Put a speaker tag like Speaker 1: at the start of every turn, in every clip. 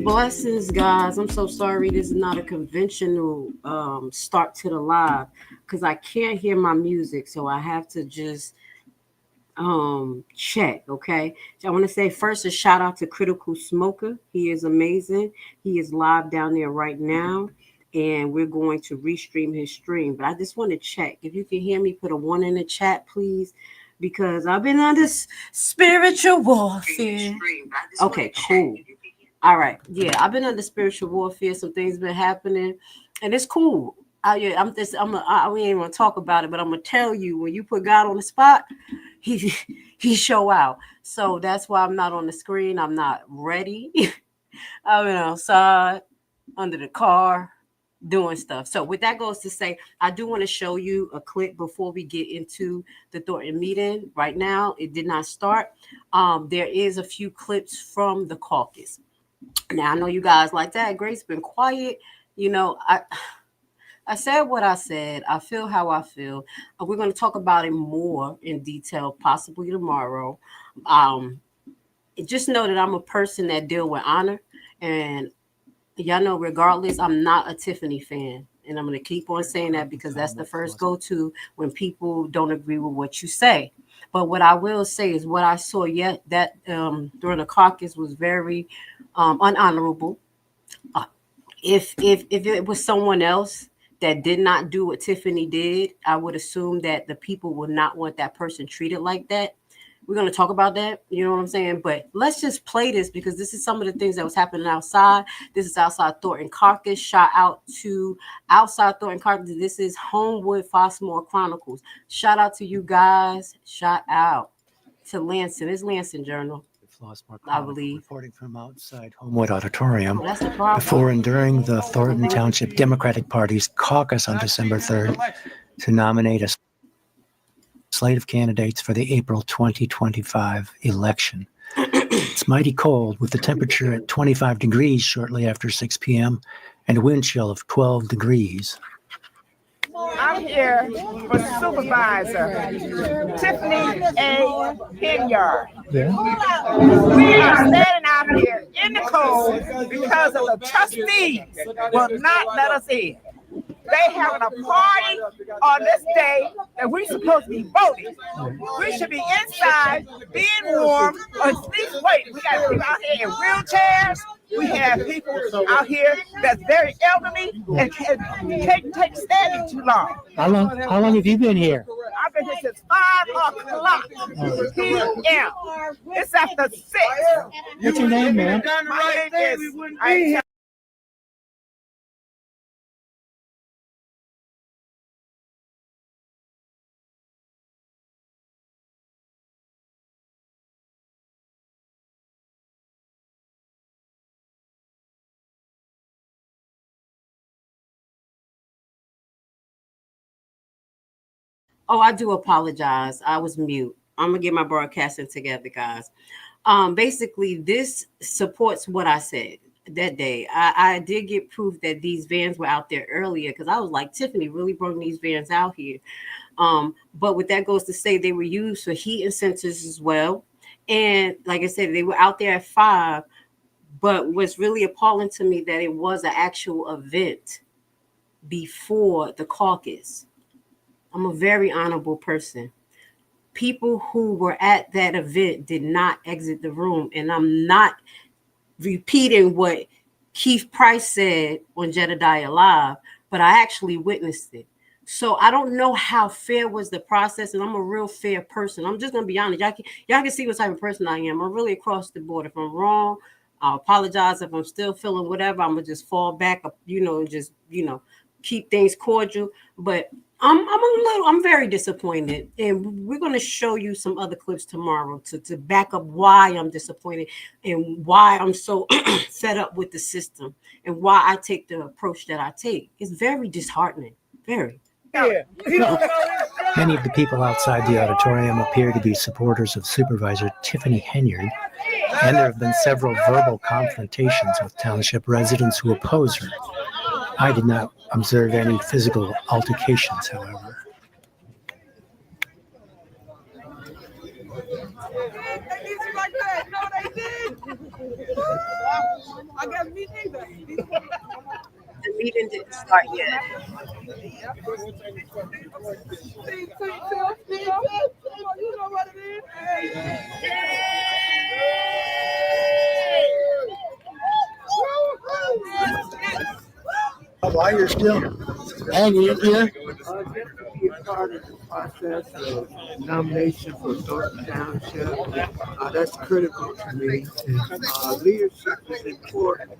Speaker 1: Blessings, guys. I'm so sorry. This is not a conventional start to the live because I can't hear my music, so I have to just check. Okay, so I want to say first a shout out to Critical Smoker. He is amazing. He is live down there right now, and we're going to restream his stream. But I just want to check if you can hear me. Put a one in the chat, please, because I've been under spiritual warfare. Okay, cool. All right. Yeah, I've been under spiritual warfare. Some things been happening, and it's cool. Yeah, I'm just. We ain't gonna talk about it, but I'm gonna tell you when you put God on the spot, he he show out. So that's why I'm not on the screen. I'm not ready. I've been outside under the car doing stuff. So with that goes to say, I do want to show you a clip before we get into the Thornton meeting. Right now, it did not start. There is a few clips from the caucus. Now I know you guys like that. Grace been quiet. You know, I said what I said. I feel how I feel. We're going to talk about it more in detail, possibly tomorrow. Um, just know that I'm a person that deal with honor, and y'all know, regardless, I'm not a Tiffany fan. And I'm going to keep on saying that because that's the first go to when people don't agree with what you say. But what I will say is what I saw yet that during the caucus was very unhonorable. Uh, if it was someone else that did not do what Tiffany did, I would assume that the people would not want that person treated like that. We're going to talk about that. You know what I'm saying? But let's just play this because this is some of the things that was happening outside. This is outside Thornton Caucus. Shout out to outside Thornton Caucus. This is Homewood Fossmore Chronicles. Shout out to you guys. Shout out to Lansing. It's Lansing Journal, I believe.
Speaker 2: Reporting from outside Homewood Auditorium
Speaker 1: That's the problem.
Speaker 2: before and during the Thornton Township Democratic Party's caucus on December 3rd to nominate a slate of candidates for the April 2025 election. It's mighty cold with the temperature at 25 degrees shortly after 6 p.m. and a wind chill of 12 degrees.
Speaker 3: I'm here for Supervisor Tiffany A. Henyard.
Speaker 2: Yeah.
Speaker 3: We are standing out here in the cold because of the trustees will not let us in. They having a party on this day that we're supposed to be voting. We should be inside, being warm, or at least waiting. We got people out here in wheelchairs. We have people out here that's very elderly and can't stand too long.
Speaker 2: How long have you been here?
Speaker 3: I've been here since 5 o'clock p.m. It's after 6.
Speaker 2: What's your name, man?
Speaker 3: My name is
Speaker 1: Oh, I do apologize. I was mute. I'm gonna get my broadcasting together, guys. Basically, this supports what I said that day. I did get proof that these vans were out there earlier because I was like, Tiffany really brought these vans out here. But what that goes to say, they were used for heat and sensors as well. And like I said, they were out there at 5. But what's really appalling to me that it was an actual event before the caucus. I'm a very honorable person. People who were at that event did not exit the room. And I'm not repeating what Keith Price said on Jedediah Live, but I actually witnessed it. So I don't know how fair was the process, and I'm a real fair person. I'm just gonna be honest. Y'all can see what type of person I am. I'm really across the board. If I'm wrong, I'll apologize. If I'm still feeling whatever, I'm gonna just fall back up, and just keep things cordial. But I'm very disappointed, and we're going to show you some other clips tomorrow to back up why I'm disappointed and why I'm so fed up with the system and why I take the approach that I take. It's very disheartening, very.
Speaker 2: Many of the people outside the auditorium appear to be supporters of Supervisor Tiffany Henyard, and there have been several verbal confrontations with township residents who oppose her. I did not observe any physical altercations, however.
Speaker 3: They did you like that. No, they did. I guess me neither.
Speaker 1: The meeting didn't start yet.
Speaker 3: You know what it is?
Speaker 4: Why you're still hanging in here?
Speaker 5: Just to be a part of the process of nomination for Thornton Township, that's critical to me. Leadership is important,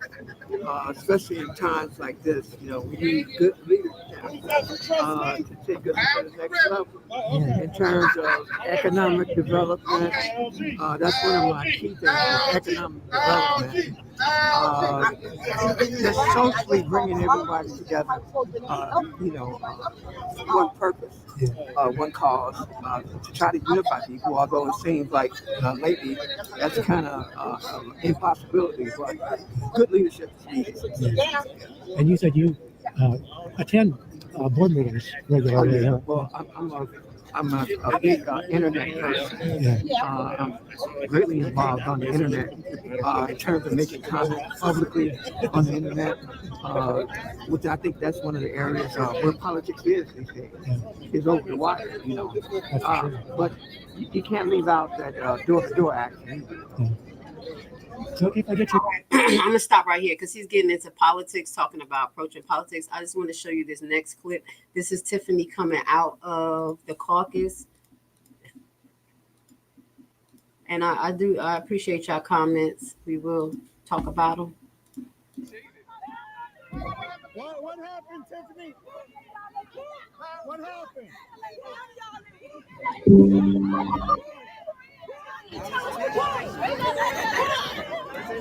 Speaker 5: especially in times like this. You know, we need good leadership to take us to the next level in terms of economic development. That's one of my key things: economic development. Just socially bringing everybody together. One purpose, one cause, to try to unify people, although it seems like lately that's kind of an impossibility, but good leadership is needed.
Speaker 4: And you said you attend board meetings regularly. Huh?
Speaker 5: Well, I'm a big internet person.
Speaker 4: Yeah.
Speaker 5: I'm greatly involved on the internet in terms of making comments publicly on the internet, which I think that's one of the areas where politics is these days, is over the wire, you know. But you can't leave out that door-to-door action.
Speaker 4: So if I get you,
Speaker 1: I'm gonna stop right here because he's getting into politics, talking about approaching politics. I just want to show you this next clip. This is Tiffany coming out of the caucus, and I appreciate y'all comments. We will talk about them.
Speaker 6: What happened, Tiffany? What happened?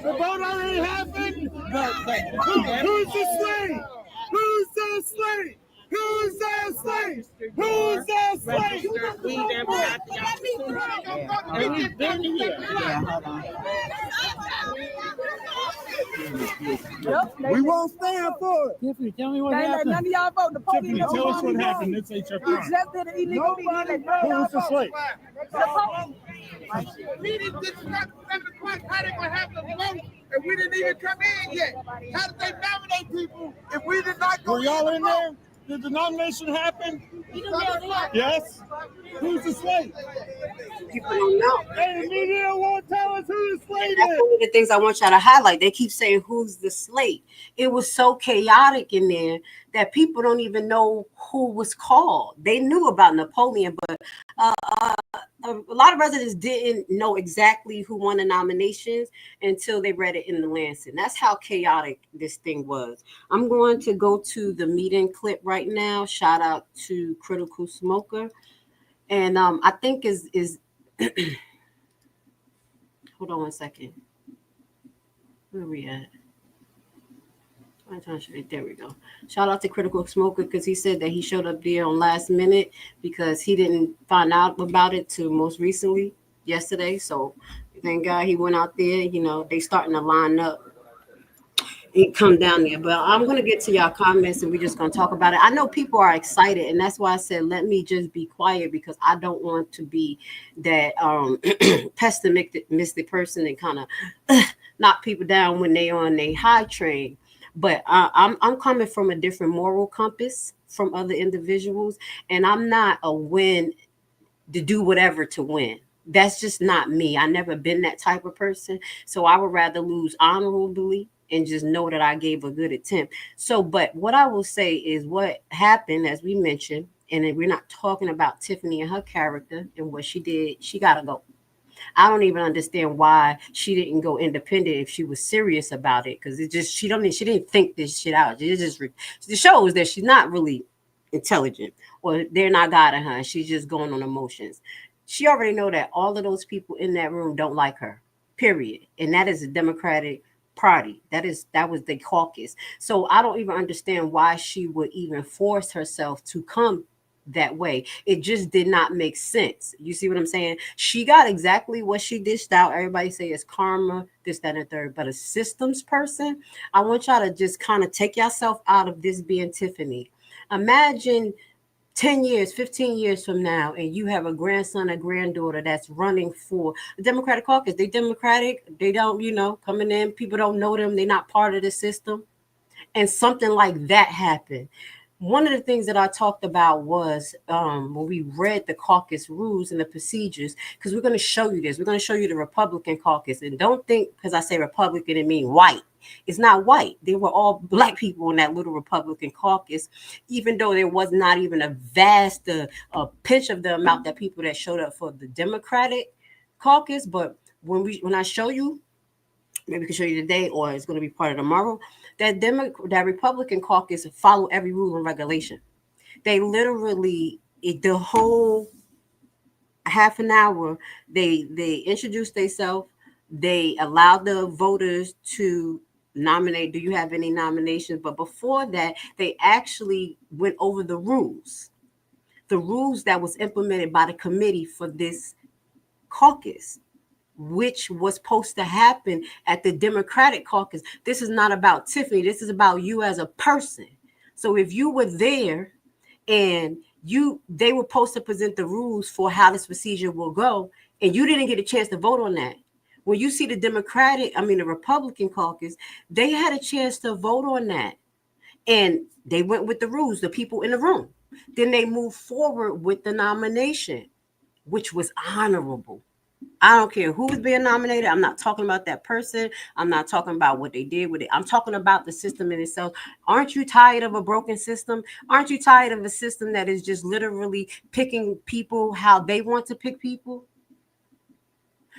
Speaker 6: The vote already happened. Who's the slave? Who's the slave? Who's the slave? Who's the slave?
Speaker 3: We never got the opportunity. And we've been here.
Speaker 6: We won't stand for it.
Speaker 4: Tiffany, tell me what
Speaker 3: None
Speaker 4: happened.
Speaker 3: of y'all vote. The police
Speaker 6: Tiffany, tell us what happened. This ain't your
Speaker 3: We
Speaker 6: problem.
Speaker 3: just did an illegal meeting.
Speaker 6: Who's the slave?
Speaker 7: Meeting just started at 7 o'clock. How they gonna have the vote if we didn't even come in yet? How did they nominate people if we did not go?
Speaker 6: Were y'all in there? Did the nomination happen? Yes. Who's the slave?
Speaker 1: People don't know.
Speaker 6: Hey, the media won't tell us who the slave
Speaker 1: That's
Speaker 6: is.
Speaker 1: one of the things I want y'all to highlight. They keep saying who's the slate. It was so chaotic in there that people don't even know who was called. They knew about Napoleon, but a lot of residents didn't know exactly who won the nominations until they read it in the Lancet. That's how chaotic this thing was. I'm going to go to the meeting clip right now. Shout out to Critical Smoker. And I think is hold on one second. Where are we at? There we go. Shout out to Critical Smoker because he said that he showed up there on last minute because he didn't find out about it till most recently yesterday. So thank God he went out there. You know, they starting to line up and come down there. But I'm going to get to y'all comments and we're just going to talk about it. I know people are excited, and that's why I said let me just be quiet because I don't want to be that pessimistic person and kind of knock people down when they on their high train. But I'm coming from a different moral compass from other individuals, and I'm not a win to do whatever to win. That's just not me. I never been that type of person. So I would rather lose honorably and just know that I gave a good attempt. So, but what I will say is what happened, as we mentioned, and we're not talking about Tiffany and her character and what she did. She got to go. I don't even understand why she didn't go independent if she was serious about it, because it just she didn't think this shit out. It shows that she's not really intelligent, or they're not guiding her. She's just going on emotions. She already know that all of those people in that room don't like her. Period. And that is a Democratic Party. That was the caucus. So I don't even understand why she would even force herself to come that way. It just did not make sense. You see what I'm saying? She got exactly what she dished out. Everybody say it's karma, this, that, and the third. But a systems person, I want y'all to just kind of take yourself out of this being Tiffany. Imagine 10 years, 15 years from now, and you have a grandson or granddaughter that's running for the Democratic caucus. They Democratic, they don't, coming in, people don't know them, they're not part of the system. And something like that happened. One of the things that I talked about was when we read the caucus rules and the procedures, because we're going to show you this. We're going to show you the Republican caucus. And don't think because I say Republican, it means white. It's not white. They were all black people in that little Republican caucus, even though there was not even a vast pinch of the amount that people that showed up for the Democratic caucus. But when I show you, maybe we can show you today, or it's going to be part of tomorrow, that Republican caucus follow every rule and regulation. They literally, the whole half an hour, they introduced themselves. They allowed the voters to nominate. Do you have any nominations? But before that, they actually went over the rules that was implemented by the committee for this caucus, which was supposed to happen at the Democratic caucus. This is not about Tiffany. This is about you as a person. So if you were there and they were supposed to present the rules for how this procedure will go, and you didn't get a chance to vote on that. When you see the the Republican caucus, they had a chance to vote on that. And they went with the rules, the people in the room. Then they moved forward with the nomination, which was honorable. I don't care who was being nominated. I'm not talking about that person. I'm not talking about what they did with it. I'm talking about the system in itself. Aren't you tired of a broken system? Aren't you tired of a system that is just literally picking people how they want to pick people?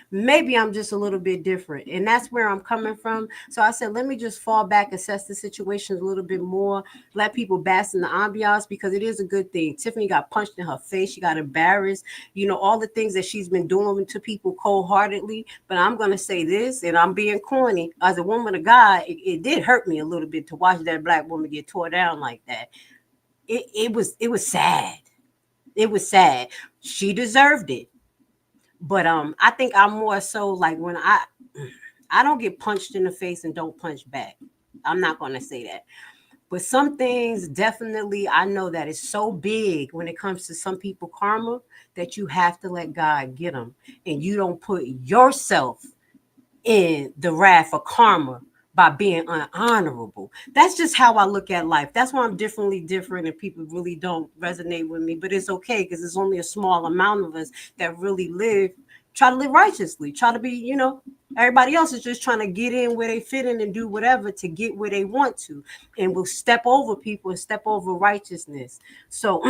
Speaker 1: Maybe I'm just a little bit different, and that's where I'm coming from. So I said, let me just fall back, assess the situation a little bit more, let people bask in the ambiance, because it is a good thing. Tiffany got punched in her face. She got embarrassed, all the things that she's been doing to people cold-heartedly. But I'm going to say this, and I'm being corny. As a woman of God, it did hurt me a little bit to watch that black woman get tore down like that. It was sad. It was sad. She deserved it. But I think I'm more so like when I don't get punched in the face and don't punch back. I'm not going to say that. But some things definitely I know that is so big when it comes to some people karma that you have to let God get them. And you don't put yourself in the wrath of karma by being unhonorable. That's just how I look at life. That's why I'm different, and people really don't resonate with me. But it's okay, because it's only a small amount of us that really try to live righteously, try to be, everybody else is just trying to get in where they fit in and do whatever to get where they want to, and will step over people and step over righteousness. So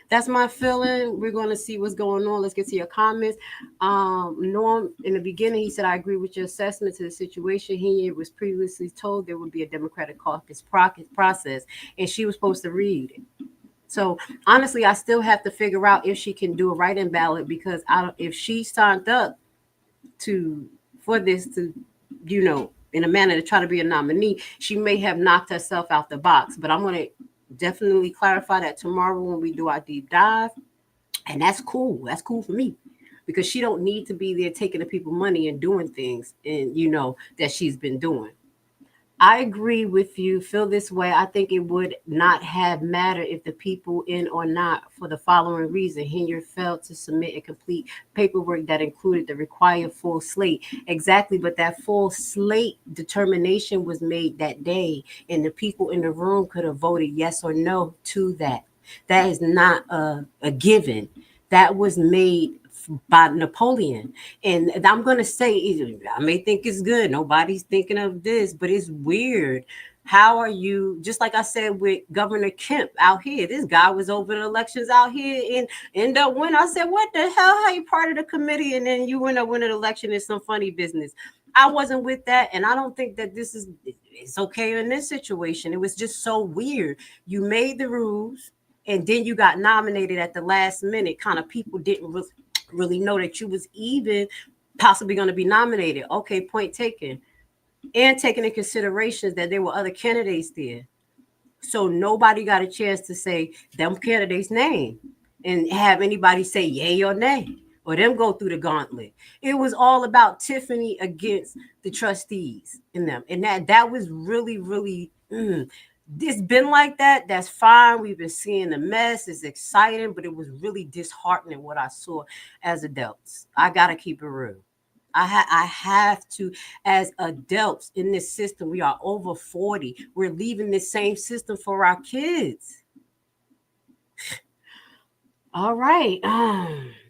Speaker 1: that's my feeling. We're going to see what's going on. Let's get to your comments. Norm, in the beginning, he said, I agree with your assessment to the situation. He was previously told there would be a Democratic caucus process, and she was supposed to read it. So honestly, I still have to figure out if she can do a write-in ballot, because if she signed up for this to, in a manner to try to be a nominee, she may have knocked herself out the box. But I'm going to definitely clarify that tomorrow when we do our deep dive. And that's cool. That's cool for me, because she don't need to be there taking the people money and doing things, and that she's been doing. I agree with you. Feel this way. I think it would not have mattered if the people in or not, for the following reason. Henry failed to submit a complete paperwork that included the required full slate. Exactly, but that full slate determination was made that day, and the people in the room could have voted yes or no to that. That is not a given. That was made by Napoleon. And I'm going to say, I may think it's good. Nobody's thinking of this, but it's weird. How are you, just like I said with Governor Kemp out here, this guy was over the elections out here and ended up winning. I said, what the hell? How you part of the committee and then you end up winning an election? Is some funny business. I wasn't with that. And I don't think that it's okay in this situation. It was just so weird. You made the rules, and then you got nominated at the last minute. Kind of people didn't really know that you was even possibly going to be nominated. Okay, point taken. And taking into consideration that there were other candidates there. So nobody got a chance to say them candidates' name and have anybody say yay or nay, or them go through the gauntlet. It was all about Tiffany against the trustees in them. And that was really, really, it's been like that. That's fine. We've been seeing the mess. It's exciting, but it was really disheartening what I saw as adults. I gotta keep it real. I have to, as adults in this system, we are over 40. We're leaving this same system for our kids. All right.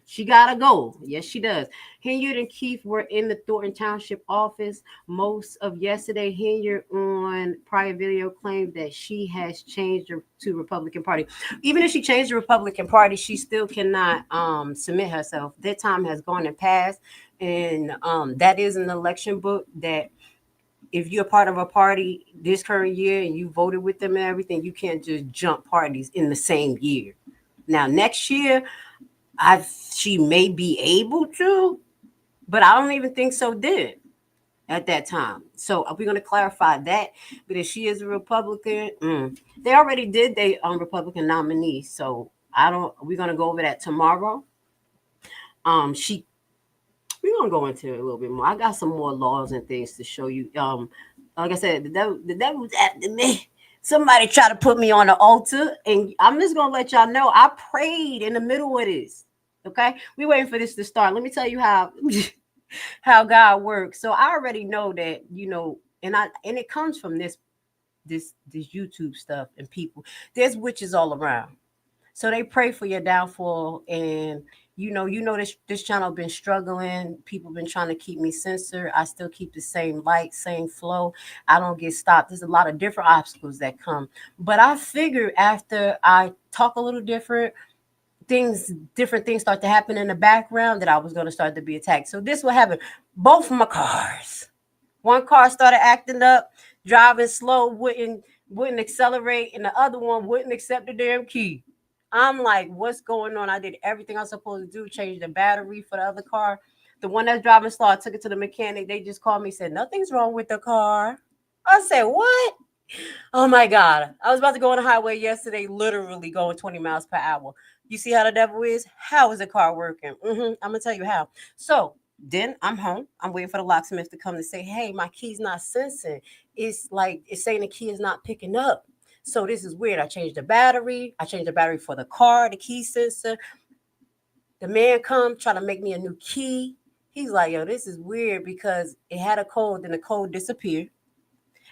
Speaker 1: She gotta go. Yes, she does. Hilliard and Keith were in the Thornton Township office most of yesterday. Hilliard on prior video claimed that she has changed her to Republican Party. Even if she changed the Republican Party, she still cannot submit herself. That time has gone and passed. And that is an election book that if you're part of a party this current year and you voted with them and everything, you can't just jump parties in the same year. Now, next year, she may be able to, but I don't even think so then at that time. So we're going to clarify that. But if she is a Republican, they already did their Republican nominee. So we're going to go over that tomorrow. We're going to go into it a little bit more. I got some more laws and things to show you. Like I said, the devil's after me. Somebody tried to put me on the altar, and I'm just going to let y'all know I prayed in the middle of this. Okay? We're waiting for this to start. Let me tell you how God works. So I already know that, and it comes from this YouTube stuff and people. There's witches all around. So they pray for your downfall, and this channel been struggling. People been trying to keep me censored. I still keep the same light, same flow. I don't get stopped. There's a lot of different obstacles that come. But I figured after I talk a little different things start to happen in the background that I was going to start to be attacked. So this will happen. Both of my cars. One car started acting up, driving slow, wouldn't accelerate, and the other one wouldn't accept the damn key. I'm like, what's going on? I did everything I was supposed to do, change the battery for the other car. The one that's driving slow, I took it to the mechanic. They just called me, said, nothing's wrong with the car. I said, what? Oh, my God. I was about to go on the highway yesterday, literally going 20 miles per hour. You see how the devil is? How is the car working? I'm going to tell you how. So then I'm home. I'm waiting for the locksmith to come to say, hey, my key's not sensing. It's saying the key is not picking up. So this is weird. I changed the battery. I changed the battery for the car, the key sensor. The man come trying to make me a new key. He's like, yo, this is weird because it had a code, then the code disappeared.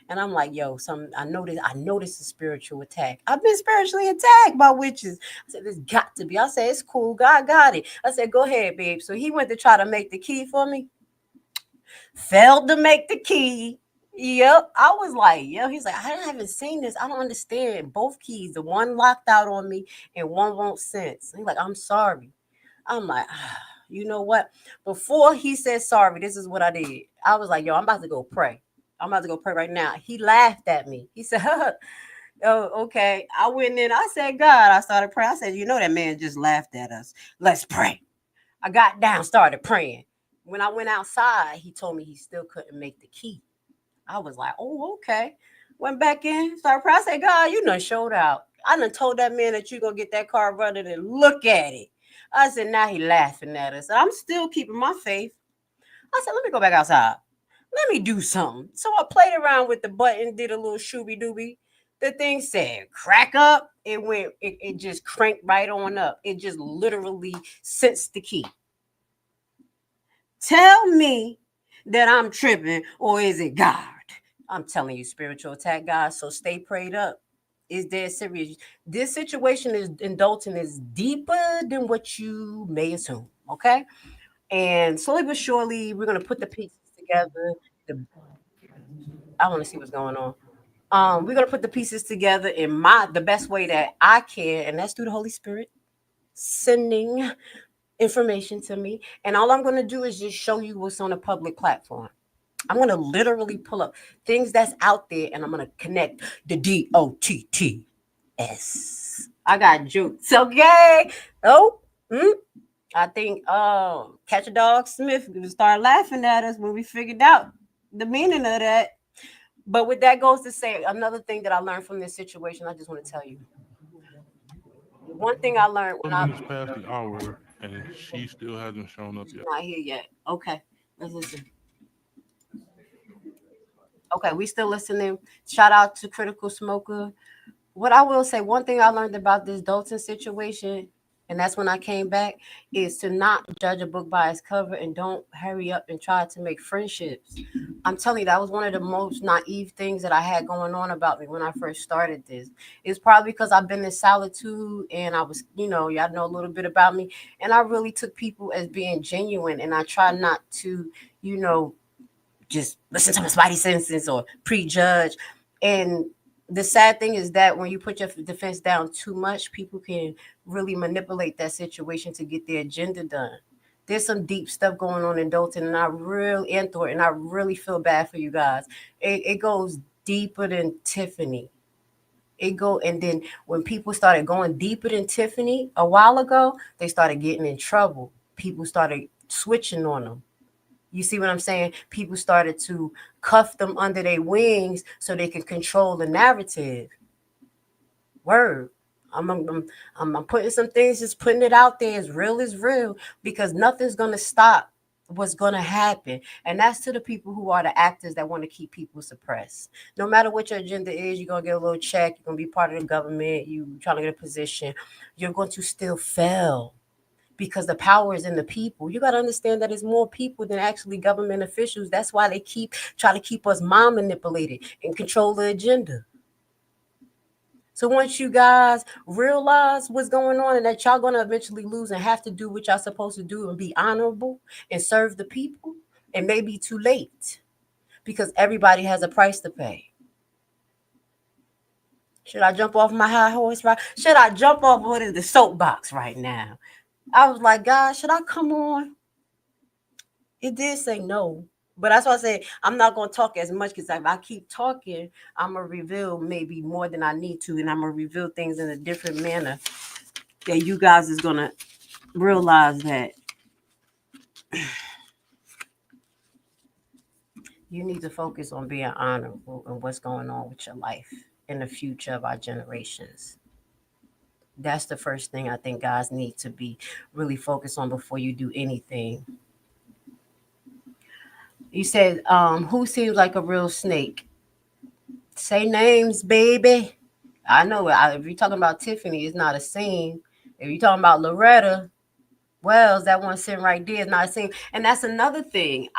Speaker 1: And I'm like, yo, I noticed a spiritual attack. I've been spiritually attacked by witches. I said, this got to be. I said, it's cool. God got it. I said, go ahead, babe. So he went to try to make the key for me. Failed to make the key. Yep. I was like, yo, he's like, I haven't seen this. I don't understand. Both keys, the one locked out on me and one won't sense. He's like, I'm sorry. I'm like, you know what? Before he said sorry, this is what I did. I was like, yo, I'm about to go pray. I'm about to go pray right now. He laughed at me. He said, oh, okay. I went in. I said, God, I started praying. I said, that man just laughed at us. Let's pray. I got down, started praying. When I went outside, he told me he still couldn't make the key. I was like, oh, okay. Went back in, started praying. I said, God, you done showed out. I done told that man that you going to get that car running and look at it. I said, now he laughing at us. I'm still keeping my faith. I said, let me go back outside. Let me do something. So I played around with the button, did a little shooby dooby. The thing said crack up. It just cranked right on up. It just literally sensed the key. Tell me that I'm tripping, or is it God? I'm telling you, spiritual attack, guys. So stay prayed up. It's dead serious. This situation in Dalton is deeper than what you may assume. Okay. And slowly but surely, we're going to put the pieces together. I want to see what's going on. We're going to put the pieces together in the best way that I can. And that's through the Holy Spirit sending information to me. And all I'm going to do is just show you what's on a public platform. I'm going to literally pull up things that's out there, and I'm going to connect the DOTTS. I got jokes. Okay. I think Catch a Dog Smith started laughing at us when we figured out the meaning of that. But with that goes to say, another thing that I learned from this situation, I just want to tell you. One thing I learned when I
Speaker 8: minutes past the hour, and she still hasn't shown up yet.
Speaker 1: Not here yet. Okay. Let's listen. Okay, we still listening. Shout out to Critical Smoker. What I will say, one thing I learned about this Dalton situation, and that's when I came back, is to not judge a book by its cover and don't hurry up and try to make friendships. I'm telling you, that was one of the most naive things that I had going on about me when I first started this. It's probably because I've been in solitude and I was, y'all know a little bit about me, and I really took people as being genuine, and I try not to, just listen to my spidey senses or prejudge. And the sad thing is that when you put your defense down too much, people can really manipulate that situation to get their agenda done. There's some deep stuff going on in Dalton, and Thornton, and I really feel bad for you guys. It goes deeper than Tiffany. And then when people started going deeper than Tiffany a while ago, they started getting in trouble. People started switching on them. You see what I'm saying? People started to cuff them under their wings so they can control the narrative. Word. I'm putting some things, just putting it out there as real, because nothing's going to stop what's going to happen. And that's to the people who are the actors that want to keep people suppressed. No matter what your agenda is, you're going to get a little check. You're going to be part of the government. You're trying to get a position. You're going to still fail. Because the power is in the people. You got to understand that it's more people than actually government officials. That's why they try to keep us mind manipulated and control the agenda. So once you guys realize what's going on and that y'all going to eventually lose and have to do what y'all supposed to do and be honorable and serve the people, it may be too late because everybody has a price to pay. Should I jump off my high horse? Right? Should I jump off the soapbox right now? I was like, God, should I come on? It did say no. But that's why I say I'm not going to talk as much because if I keep talking, I'm going to reveal maybe more than I need to. And I'm going to reveal things in a different manner that you guys is going to realize that you need to focus on being honorable and what's going on with your life in the future of our generations. That's the first thing I think guys need to be really focused on before you do anything. You said, who seems like a real snake? Say names, baby. I know if you're talking about Tiffany, it's not a scene. If you're talking about Loretta Wells, that one sitting right there is not a scene. And that's another thing.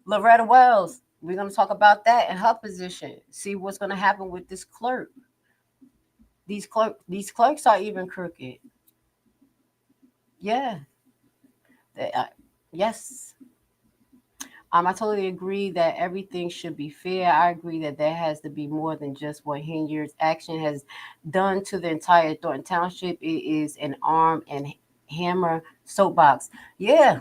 Speaker 1: Loretta Wells, we're going to talk about that in her position. See what's going to happen with this clerk. These clerks are even crooked. Yeah. Yes. I totally agree that everything should be fair. I agree that there has to be more than just what Henry's action has done to the entire Thornton Township. It is an arm and hammer soapbox. Yeah.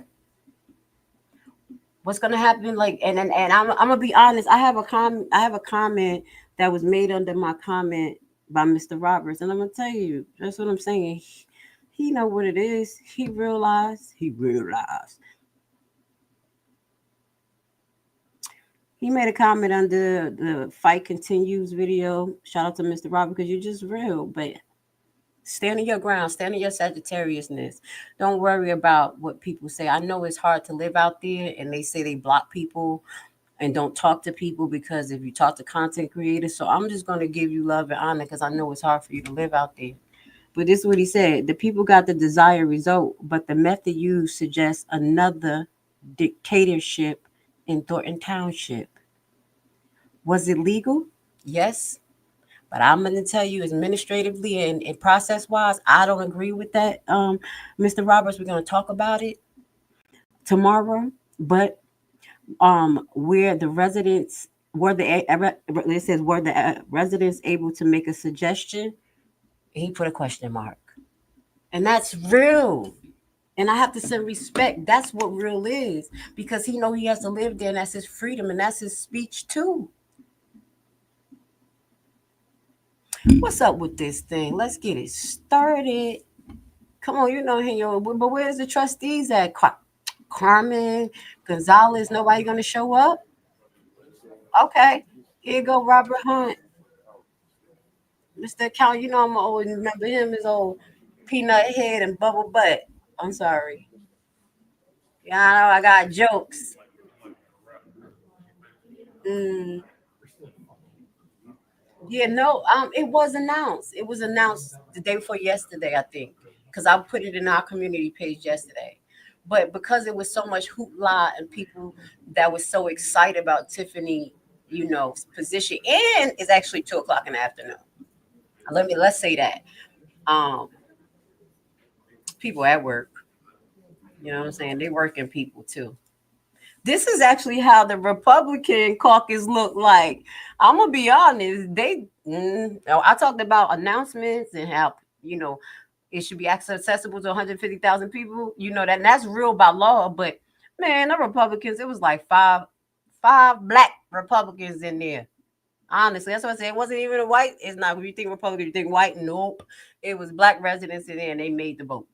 Speaker 1: What's gonna happen? And I'm gonna be honest. I have a comment that was made under my comment by Mr. Roberts, and I'm gonna tell you that's what I'm saying. He know what it is. He realized. He made a comment under the Fight Continues video. Shout out to Mr. Robert because you're just real. But stand in your ground. Stand in your Sagittariusness. Don't worry about what people say. I know it's hard to live out there, and they say they block people and don't talk to people because if you talk to content creators. So I'm just going to give you love and honor because I know it's hard for you to live out there. But this is what he said. The people got the desired result, but the method used suggests another dictatorship in Thornton Township. Was it legal? Yes. But I'm going to tell you administratively and process-wise, I don't agree with that. Mr. Roberts, we're going to talk about it tomorrow. But where the residents, it says, were the residents able to make a suggestion? He put a question mark. And that's real. And I have to say respect. That's what real is. Because he know he has to live there, and that's his freedom, and that's his speech too. What's up with this thing? Let's get it started. Come on, but where's the trustees at? Carmen, Gonzalez, nobody gonna show up? Okay, here go Robert Hunt. Mr. Account, I'm gonna always remember him as old peanut head and bubble butt. I'm sorry. Yeah, I know I got jokes. Mm, yeah, no, it was announced. It was announced the day before yesterday, I think, because I put it in our community page yesterday. But because it was so much hoopla and people that was so excited about Tiffany, position, and it's actually 2 o'clock in the afternoon. Let's say that. Um, People at work, you know what I'm saying? They working people too. This is actually how the Republican caucus look like. I'm gonna be honest. I talked about announcements and how it should be accessible to 150,000 people. That's real by law. But man, the Republicans, it was like five black Republicans in there. Honestly, that's what I said. It wasn't even a white. It's not. When you think Republican, you think white. Nope. It was black residents in there, and they made the vote.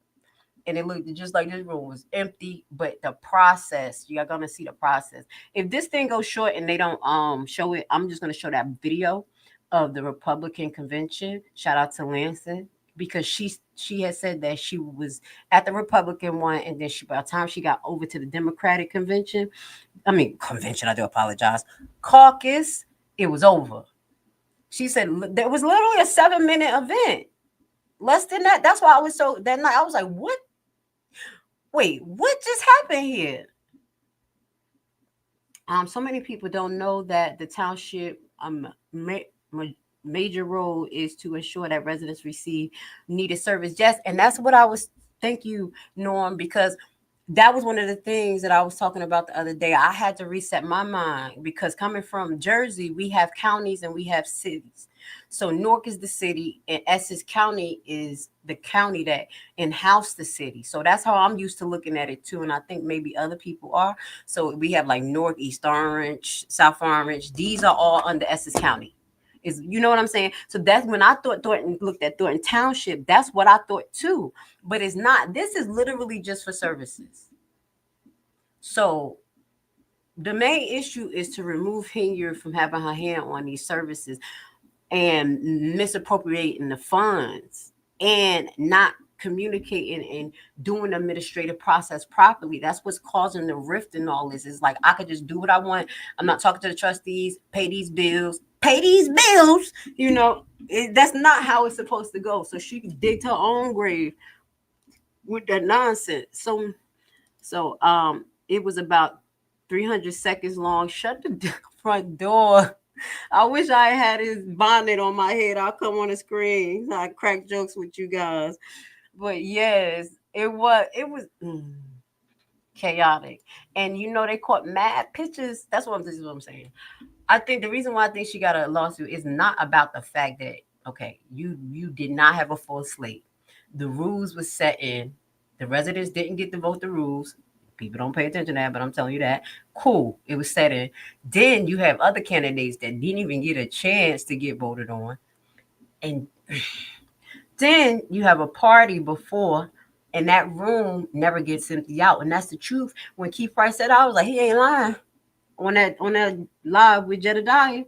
Speaker 1: And it looked just like this room was empty, but the process, you're gonna see the process. If this thing goes short and they don't show it, I'm just gonna show that video of the Republican convention. Shout out to Lansing, because she had said that she was at the Republican one, and then by the time she got over to the Democratic convention, I do apologize, caucus, it was over. She said there was literally a 7-minute event. Less than that. That's why I was that night I was like, what? Wait, what just happened here? So many people don't know that the township major role is to ensure that residents receive needed service. Yes, and that's what I was. Thank you, Norm, because that was one of the things that I was talking about the other day. I had to reset my mind because coming from Jersey, we have counties and we have cities. So Newark is the city and Essex County is the county that in-house the city. So that's how I'm used to looking at it too. And I think maybe other people are. So we have like Newark, East Orange, South Orange. These are all under Essex County. You know what I'm saying? So that's when I thought Thornton looked at Thornton Township. That's what I thought too. But it's not. This is literally just for services. So the main issue is to remove Hinyard from having her hand on these services and misappropriating the funds and not communicating and doing the administrative process properly. That's what's causing the rift in all this. It's like I could just do what I want. I'm not talking to the trustees, pay these bills. That's not how it's supposed to go. So she digged her own grave with that nonsense. So it was about 300 seconds long. Shut the front door. I wish I had his bonnet on my head. I'll come on the screen. I crack jokes with you guys. But yes, it was chaotic. And they caught mad pictures. This is what I'm saying. I think the reason why I think she got a lawsuit is not about the fact that, okay, you did not have a full slate. The rules were set in. The residents didn't get to vote the rules. People don't pay attention to that, but I'm telling you that. Cool. It was set in. Then you have other candidates that didn't even get a chance to get voted on. And then you have a party before, and that room never gets empty out. And that's the truth. When Keith Price said, I was like, he ain't lying. On that live with Jedediah.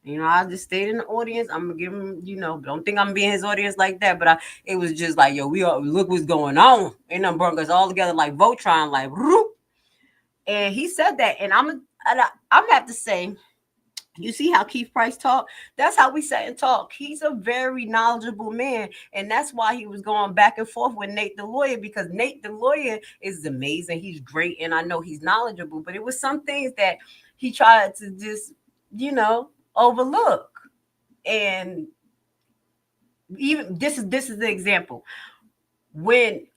Speaker 1: I just stayed in the audience. I'm gonna give him, don't think I'm being his audience like that, but it was just like, yo, look what's going on. And them brought us all together like Voltron, like whoop. And he said that, and I'm gonna have to say, you see how Keith Price talk? That's how we sat and talk. He's a very knowledgeable man, and that's why he was going back and forth with Nate the lawyer, because Nate the lawyer is amazing. He's great, and I know he's knowledgeable, but it was some things that he tried to just, overlook. And even this is the example. When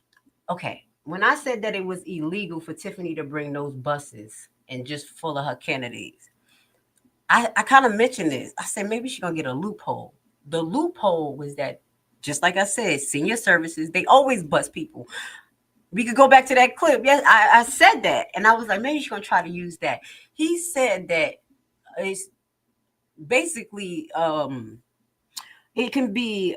Speaker 1: I said that it was illegal for Tiffany to bring those buses and just full of her candidates, I kind of mentioned this. I said maybe she's gonna get a loophole. The loophole was that, just like I said, senior services, they always bus people. We could go back to that clip. Yes, I said that, and I was like, maybe she's gonna try to use that. He said that it's basically it can be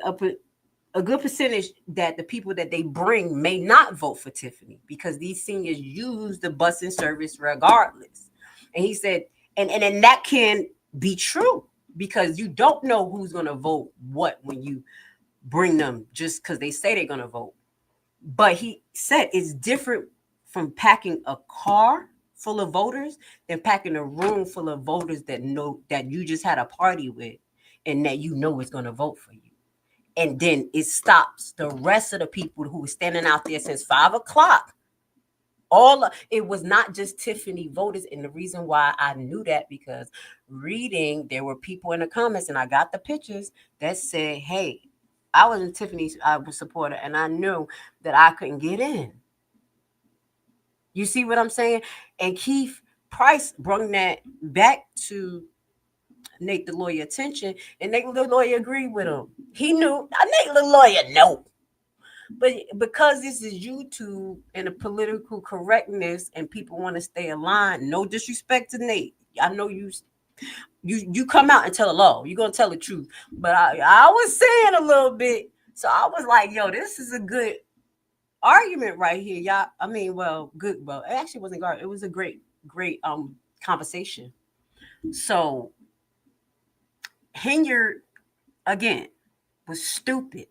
Speaker 1: a good percentage that the people that they bring may not vote for Tiffany because these seniors use the busing service regardless. And he said, and that can be true because you don't know who's going to vote what when you bring them just because they say they're going to vote. But he said it's different from packing a car full of voters than packing a room full of voters that know that you just had a party with and that you know is going to vote for you. And then it stops the rest of the people who were standing out there since 5 o'clock. It was not just Tiffany voters. And the reason why I knew that, because reading, there were people in the comments, and I got the pictures that said, hey, I was a Tiffany supporter, and I knew that I couldn't get in. You see what I'm saying? And Keith Price brought that back to Nate the lawyer attention, and Nate the lawyer agreed with him. He knew. Nate the lawyer know. But because this is YouTube and the political correctness and people want to stay aligned, no disrespect to Nate. I know you come out and tell the law. You're going to tell the truth. But I was saying a little bit. So I was like, yo, this is a good argument right here. Y'all, I mean, good. Well, it actually wasn't good. It was a great conversation. So Henyard, again, was stupid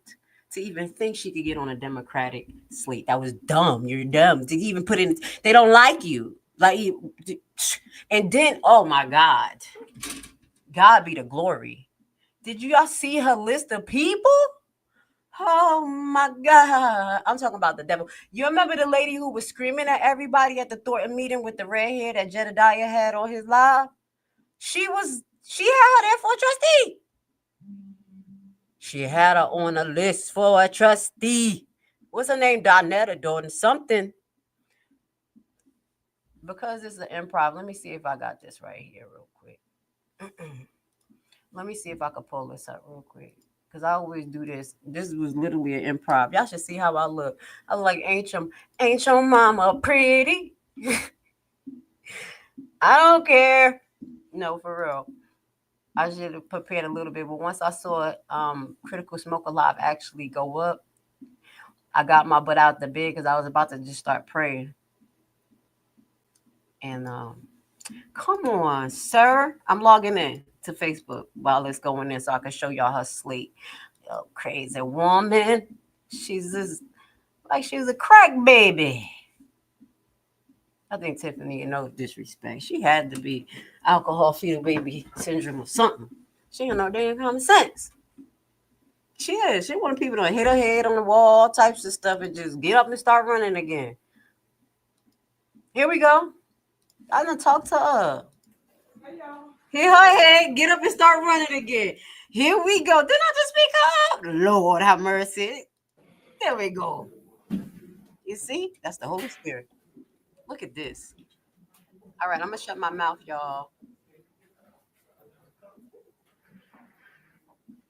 Speaker 1: to even think she could get on a Democratic slate. That was dumb. You're dumb to even put in. They don't like you. And then, oh my God, God be the glory. Did y'all see her list of people? Oh my God. I'm talking about the devil. You remember the lady who was screaming at everybody at the Thornton meeting with the red hair that Jedediah had on his live? She had her there for a trustee. She had her on a list for a trustee. What's her name? Donette or Dorn something. Because it's an improv, let me see if I got this right here real quick. Let me see if I can pull this up real quick. Because I always do this. This was literally an improv. Y'all should see how I look. I look like ain't your mama pretty? I don't care. No, for real. I should have prepared a little bit, but once I saw Critical Smoker Live actually go up, I got my butt out the bed because I was about to just start praying. And come on, sir. I'm logging in to Facebook while it's going in so I can show y'all her slate. Yo, crazy woman. She's just like she was a crack baby. I think Tiffany, no disrespect, she had to be alcohol fetal baby syndrome or something. She don't know damn common sense. She is. She wanted people to hit her head on the wall, types of stuff, and just get up and start running again. Here we go. I done talk to her. Hit her head, get up and start running again. Here we go. Didn't I just speak her up? Lord have mercy. There we go. You see? That's the Holy Spirit. Look at this. All right, I'm going to shut my mouth, y'all.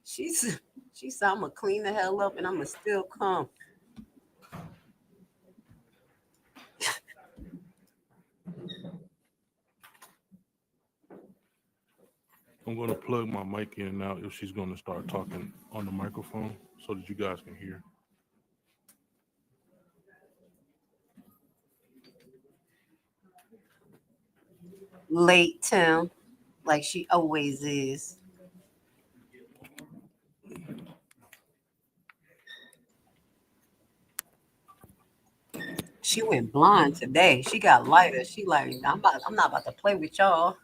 Speaker 1: She said, I'm going to clean the hell up and I'm going to still come.
Speaker 8: I'm going to plug my mic in now if she's going to start talking on the microphone so that you guys can hear.
Speaker 1: Late, Tim, like she always is. She went blind today. She got lighter. She like, I'm not about to play with y'all.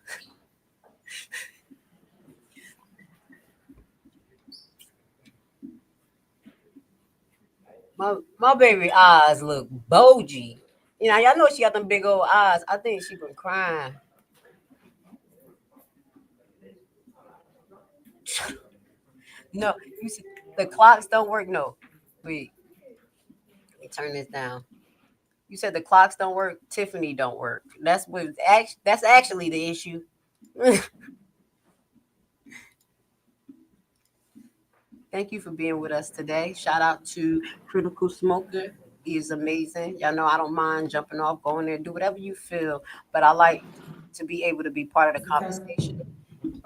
Speaker 1: My baby eyes look bulgy. You know, y'all know she got them big old eyes. I think she been crying. No, you see, the clocks don't work. No, wait. Let me turn this down. You said the clocks don't work. Tiffany don't work. That's actually the issue. Thank you for being with us today. Shout out to Critical Smoker. He is amazing. Y'all know I don't mind jumping off, going there, do whatever you feel. But I like to be able to be part of the conversation.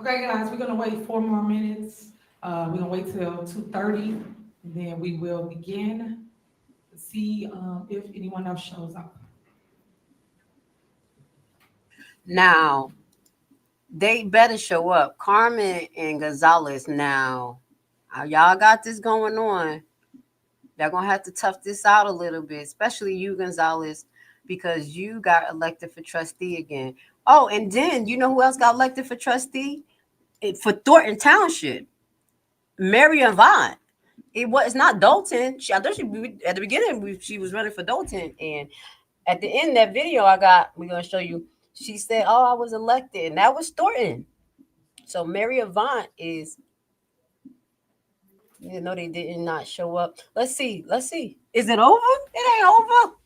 Speaker 9: Okay, guys, we're gonna wait 4 more minutes. We're gonna wait till 2:30, and then we will begin to see if anyone else shows up.
Speaker 1: Now, they better show up. Carmen and Gonzalez now. Y'all got this going on. They're going to have to tough this out a little bit, especially you, Gonzalez. because you got elected for trustee again. Oh, and then you know who else got elected for trustee? For Thornton Township, Mary Avant. It's not Dalton. I thought at the beginning she was running for Dalton, and at the end of that video we're gonna show you. She said, "Oh, I was elected," and that was Thornton. So Mary Avant is. You know they did not show up. Let's see. Is it over? It ain't over.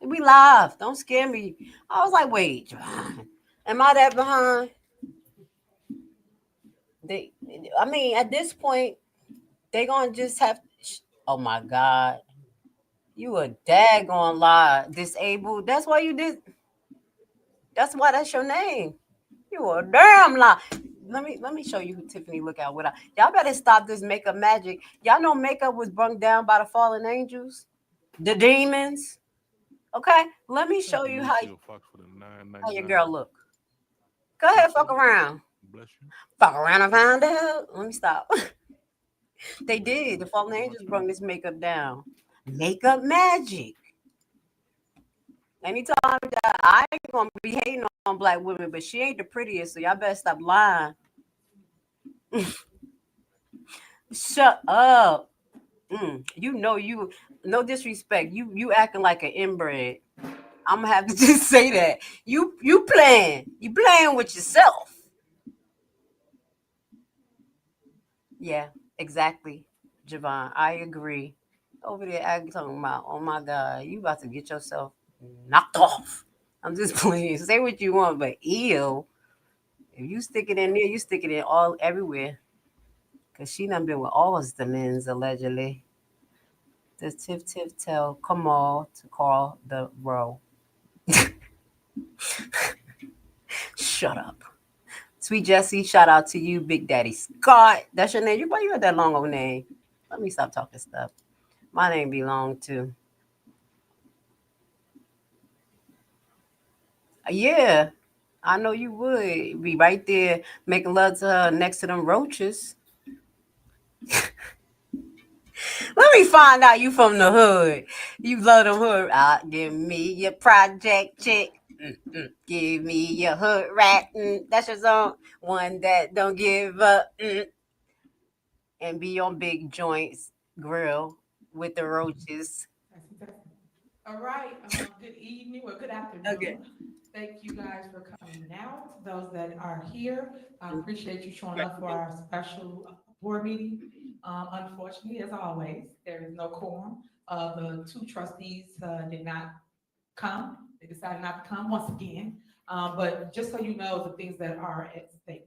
Speaker 1: We live. Don't scare me. I was like, wait, am I that behind? At this point, they gonna just have. Oh my God, you a daggone lie. Disabled. That's why you did. That's why that's your name. You a damn lie. Let me show you who Tiffany look out with. Y'all better stop this makeup magic. Y'all know makeup was brung down by the fallen angels, the demons. Okay, let me show you how your girl look. Go ahead, fuck around.
Speaker 8: Bless you.
Speaker 1: Fuck around and find out. Let me stop. They did. The fallen angels brung this makeup down. Makeup magic. Anytime that I ain't gonna be hating on black women, but she ain't the prettiest, so y'all better stop lying. Shut up. You know no disrespect. You acting like an inbred. I'm gonna have to just say that. You playing with yourself. Yeah, exactly, Javon. I agree. Over there acting talking about, oh my God, you about to get yourself knocked off. I'm just playing. Say what you want, but ew. If you stick it in there, you stick it in all everywhere. Cause she done been with all of the men's allegedly. Does Tiff tell Kamal to call the row? Shut up. Sweet Jessie, shout out to you, Big Daddy Scott. That's your name. Why you got that long old name? Let me stop talking stuff. My name be long too. Yeah, I know you would be right there making love to her next to them roaches. Let me find out you from the hood. You love them hood. Give me your project chick. Give me your hood rat. That's your song. One that don't give up. And be on big joints grill with the roaches.
Speaker 9: All right. Good evening or good afternoon.
Speaker 1: Okay.
Speaker 9: Thank you guys for coming out. Those that are here, I appreciate you showing up for our special board meeting. Unfortunately, as always, there is no quorum. The two trustees did not come. They decided not to come once again. But just so you know, the things that are at stake.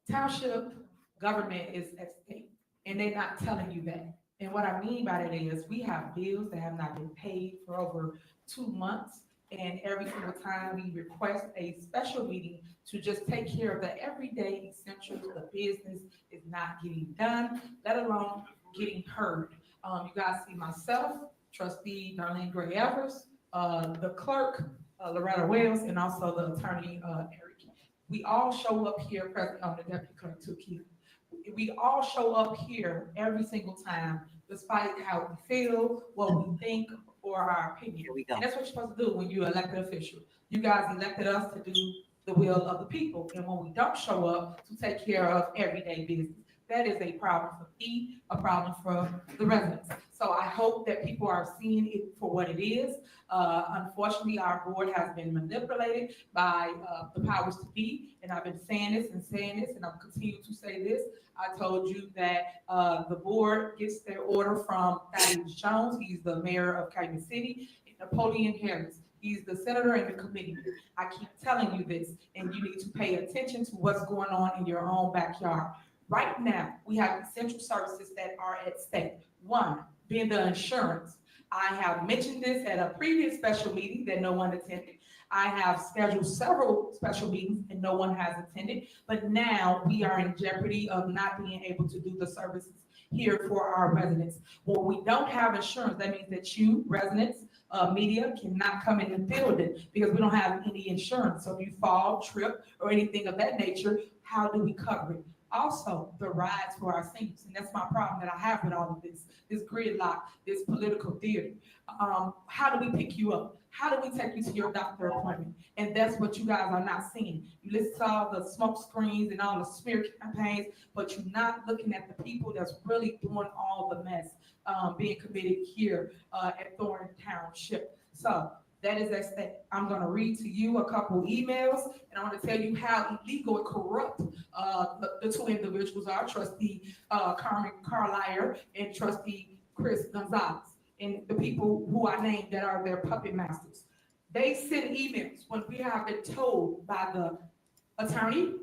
Speaker 9: Township government is at stake, and they're not telling you that. And what I mean by that is we have bills that have not been paid for over 2 months. And every single time we request a special meeting to just take care of the everyday essentials, the business is not getting done, let alone getting heard. You guys see myself, trustee Darlene Gray Evers, the clerk, Loretta Wells, and also the attorney, Eric. We all show up here, present on the deputy clerk too, Keith. We all show up here every single time, despite how we feel, what we think, or our opinion. And that's what you're supposed to do when you're elected official. You guys elected us to do the will of the people. And when we don't show up to take care of everyday business, that is a problem for me, a problem for the residents. So I hope that people are seeing it for what it is. Unfortunately, our board has been manipulated by the powers to be. And I've been saying this, and I'll continue to say this. I told you that the board gets their order from Thaddeus Jones. He's the mayor of Calumet City. And Napoleon Harris. He's the senator and the committee. I keep telling you this, and you need to pay attention to what's going on in your own backyard. Right now, we have essential services that are at stake. One, being the insurance. I have mentioned this at a previous special meeting that no one attended. I have scheduled several special meetings and no one has attended, but now we are in jeopardy of not being able to do the services here for our residents. When we don't have insurance, that means that you, residents, media, cannot come in the building because we don't have any insurance. So if you fall, trip, or anything of that nature, how do we cover it? Also, the rides for our seniors, and that's my problem that I have with all of this gridlock, this political theater. How do we pick you up? How do we take you to your doctor appointment? And that's what you guys are not seeing. You listen to all the smoke screens and all the smear campaigns, but you're not looking at the people that's really doing all the mess being committed here at Thornton Township. So that is a step. I'm going to read to you a couple emails, and I want to tell you how illegal and corrupt the two individuals are, Trustee Carmen Carlier and Trustee Chris Gonzalez, and the people who I named that are their puppet masters. They send emails when we have been told by the attorney,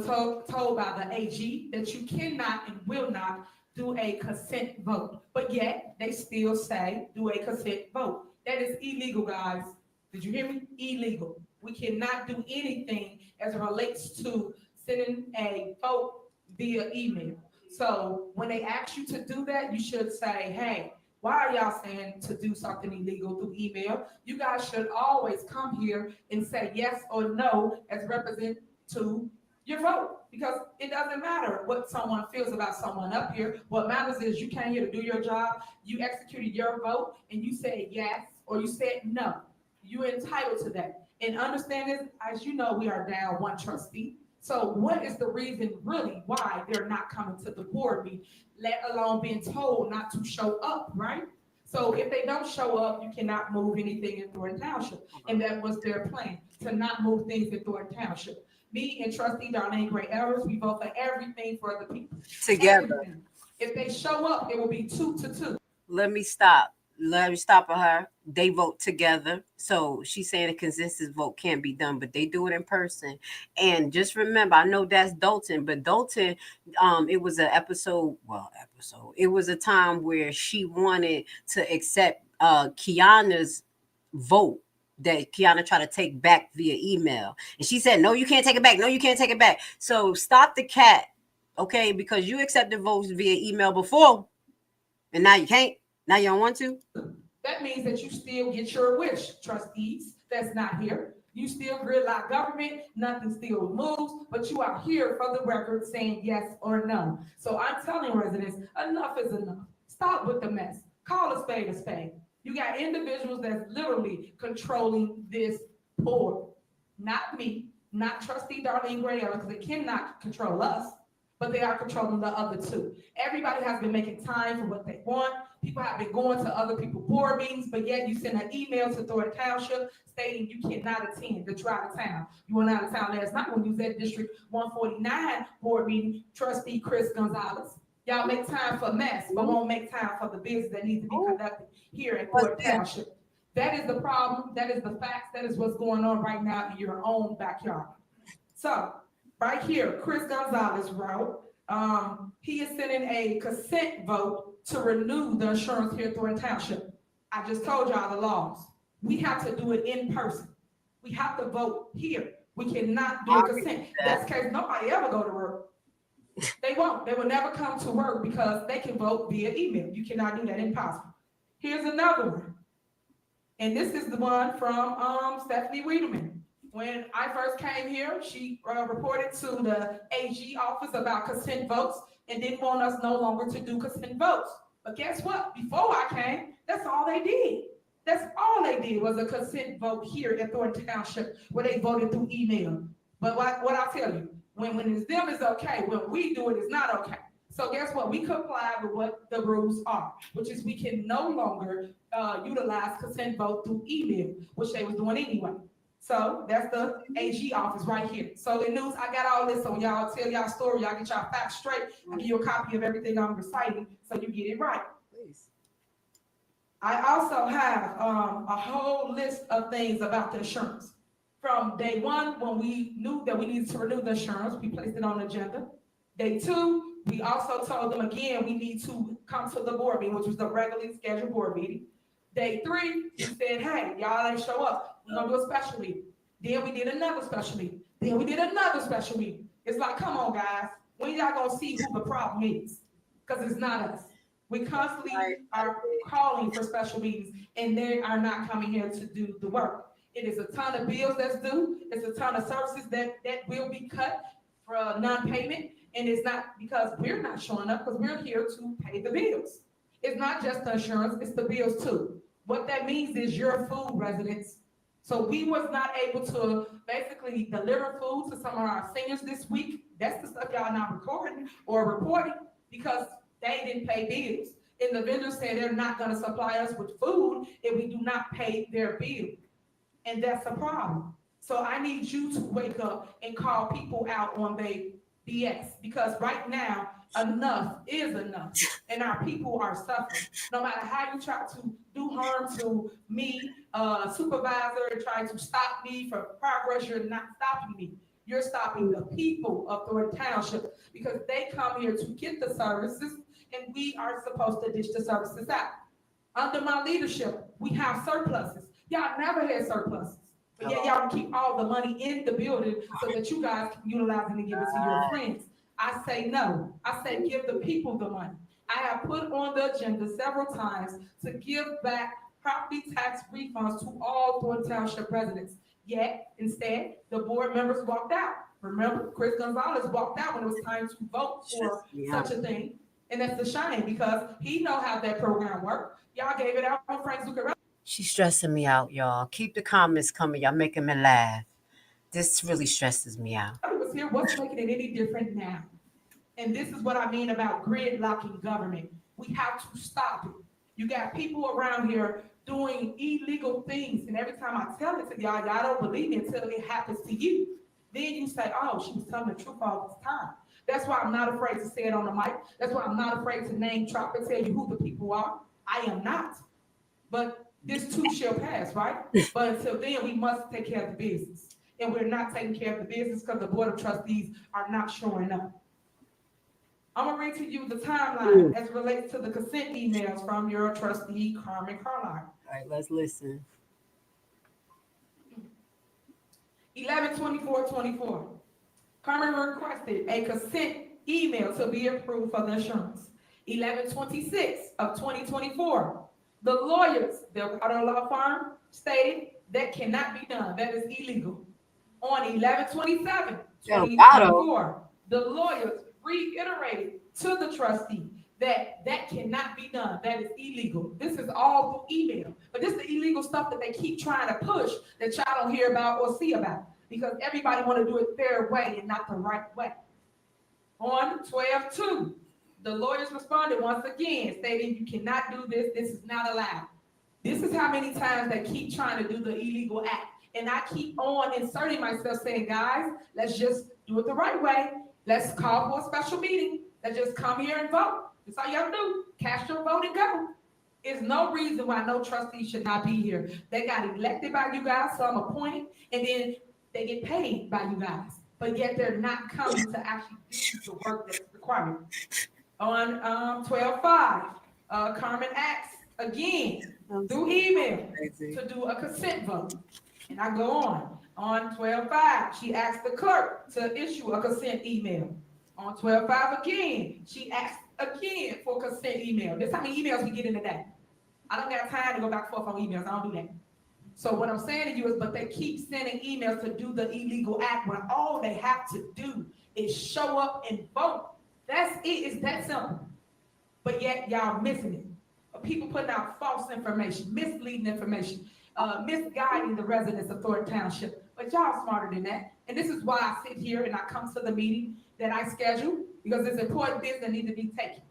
Speaker 9: told by the AG that you cannot and will not do a consent vote, but yet they still say do a consent vote. That is illegal, guys. Did you hear me? Illegal. We cannot do anything as it relates to sending a vote via email. So when they ask you to do that, you should say, hey, why are y'all saying to do something illegal through email? You guys should always come here and say yes or no as represent to your vote, because it doesn't matter what someone feels about someone up here. What matters is you came here to do your job, you executed your vote, and you said yes or you said no. You're entitled to that. And understand this, as you know, we are down one trustee. So what is the reason really why they're not coming to the board meeting, let alone being told not to show up, right? So if they don't show up, you cannot move anything in Thornton Township. And that was their plan, to not move things in Thornton Township. Me and Trustee Darlene Gray Evers, we vote for everything for the people.
Speaker 1: Together.
Speaker 9: Everything. If they show up, it will be 2-2.
Speaker 1: Let me stop her. They vote together. So she's saying a consensus vote can't be done, but they do it in person. And just remember, I know that's Dalton, but Dalton, it was an episode. It was a time where she wanted to accept Kiana's vote that Kiana tried to take back via email. And she said, no, you can't take it back. No, you can't take it back. So stop the cat, okay? Because you accepted votes via email before, and now you can't. Now you don't want to?
Speaker 9: That means that you still get your wish, trustees that's not here. You still gridlock government, nothing still moves, but you are here for the record saying yes or no. So I'm telling residents, enough is enough. Stop with the mess. Call a spade a spade. You got individuals that's literally controlling this board. Not me, not Trustee Darlene Gray, because they cannot control us, but they are controlling the other two. Everybody has been making time for what they want. People have been going to other people's board meetings, but yet you send an email to Thornton Township stating you cannot attend, that you're out of town. You went out of town last night when you was at District 149 board meeting, Trustee Chris Gonzalez. Y'all make time for mess, but won't make time for the business that needs to be conducted here at Thornton Township. That is the problem. That is the facts. That is what's going on right now in your own backyard. So right here, Chris Gonzalez wrote, he is sending a consent vote to renew the insurance here at Thornton Township. I just told y'all the laws. We have to do it in person. We have to vote here. We cannot do a consent. That's the case. Nobody ever go to work. They won't. They will never come to work because they can vote via email. You cannot do that. Impossible. Here's another one. And this is the one from Stephanie Wiedemann. When I first came here, she reported to the AG office about consent votes and didn't want us no longer to do consent votes. But guess what? Before I came, that's all they did. That's all they did was a consent vote here at Thornton Township where they voted through email. But what I tell you, when it's them, it's okay. When we do it, it's not okay. So guess what? We comply with what the rules are, which is we can no longer utilize consent vote through email, which they was doing anyway. So that's the AG office right here. So the news, I got all this, so y'all tell y'all story, y'all get y'all facts straight. I give you a copy of everything I'm reciting so you get it right. Please. I also have a whole list of things about the insurance. From day one, when we knew that we needed to renew the insurance, we placed it on the agenda. Day two, we also told them again, we need to come to the board meeting, which was the regularly scheduled board meeting. Day three, we said, hey, y'all ain't show up. We're gonna do a special meeting. Then we did another special meeting. Then we did another special meeting. It's like, come on, guys. When y'all gonna see who the problem is? Because it's not us. We constantly are calling for special meetings, and they are not coming here to do the work. It is a ton of bills that's due. It's a ton of services that will be cut for non-payment. And it's not because we're not showing up, because we're here to pay the bills. It's not just the insurance, it's the bills too. What that means is your food, residents. So we was not able to basically deliver food to some of our seniors this week. That's the stuff y'all not recording or reporting because they didn't pay bills. And the vendors said they're not gonna supply us with food if we do not pay their bill. And that's a problem. So I need you to wake up and call people out on their BS because right now, enough is enough. And our people are suffering. No matter how you try to do harm to me, supervisor, and try to stop me from progress, you're not stopping me. You're stopping the people of Thornton Township because they come here to get the services and we are supposed to dish the services out. Under my leadership, we have surpluses. Y'all never had surpluses. But yet y'all keep all the money in the building so that you guys can utilize it and give it to your friends. I say no. I say give the people the money. I have put on the agenda several times to give back property tax refunds to all Thornton Township residents. Yet, instead, the board members walked out. Remember, Chris Gonzalez walked out when it was time to vote for such a thing. And that's a shame because he know how that program worked. Y'all gave it out on Frank Zuccarello.
Speaker 1: She's stressing me out, y'all. Keep the comments coming. Y'all making me laugh. This really stresses me out.
Speaker 9: I was here. What's making it any different now? And this is what I mean about gridlocking government. We have to stop it. You got people around here doing illegal things. And every time I tell it to y'all, y'all don't believe me until it happens to you. Then you say, oh, she was telling the truth all this time. That's why I'm not afraid to say it on the mic. That's why I'm not afraid to name drop and tell you who the people are. I am not. But this too shall pass, right? But until then, we must take care of the business. And we're not taking care of the business because the Board of Trustees are not showing up. I'm gonna read to you the timeline as it relates to the consent emails from your trustee, Carmen Carlisle.
Speaker 1: All right, let's listen.
Speaker 9: 11/24/24. Carmen requested a consent email to be approved for the insurance. 11/26/2024. The lawyers, their auto law firm, stated that cannot be done. That is illegal. On 11/27/2024, the lawyers reiterated to the trustee that cannot be done. That is illegal. This is all through email. But this is the illegal stuff that they keep trying to push that y'all don't hear about or see about because everybody want to do it their way and not the right way. On 12/2, the lawyers responded once again, stating you cannot do this. This is not allowed. This is how many times they keep trying to do the illegal act. And I keep on inserting myself saying, guys, let's just do it the right way. Let's call for a special meeting. Let's just come here and vote. That's all you have to do. Cast your vote and go. There's no reason why no trustee should not be here. They got elected by you guys, some appointed, and then they get paid by you guys. But yet they're not coming to actually do the work that's required. On 12/5, Carmen asks again through email to do a consent vote. And I go on. On 12/5, she asked the clerk to issue a consent email. On 12/5 again, she asked again for consent email. This is how many emails we get in a day. I don't got time to go back and forth on emails. I don't do that. So what I'm saying to you is, but they keep sending emails to do the illegal act when all they have to do is show up and vote. That's it. It's that simple. But yet y'all missing it. People putting out false information, misleading information, misguiding the residents of Thornton Township. But y'all smarter than that. And this is why I sit here and I come to the meeting that I schedule because it's important business that need to be taken.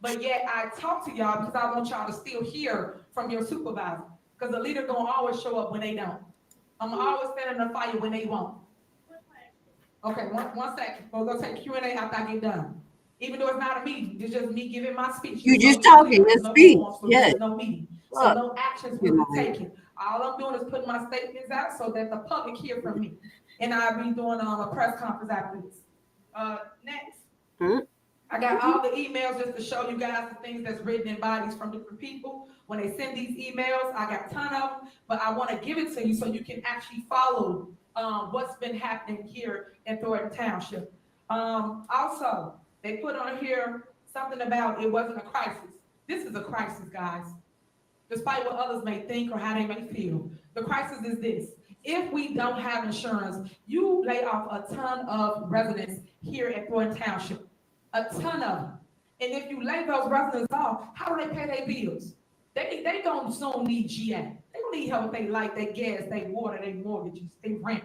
Speaker 9: But yet I talk to y'all because I want y'all to still hear from your supervisor. Because the leader gonna always show up when they don't. I'm always standing in the fire when they won't. Okay, one second. We're gonna take Q&A after I get done. Even though it's not a meeting, it's just me giving my speech.
Speaker 1: You just talking, let's speak.
Speaker 9: Yes. No meeting. So no actions will be taken. All I'm doing is putting my statements out so that the public hear from me. And I'll be doing a press conference after this. Next. I got all the emails just to show you guys the things that's written in bodies from different people. When they send these emails, I got a ton of them, but I want to give it to you so you can actually follow what's been happening here in Thornton Township. Also, they put on here something about it wasn't a crisis. This is a crisis, guys. Despite what others may think or how they may feel. The crisis is this. If we don't have insurance, you lay off a ton of residents here at Thornton Township, a ton of them. And if you lay those residents off, how do they pay their bills? They gonna soon need GA. They gonna need help with their light, their gas, their water, their mortgages, their rent.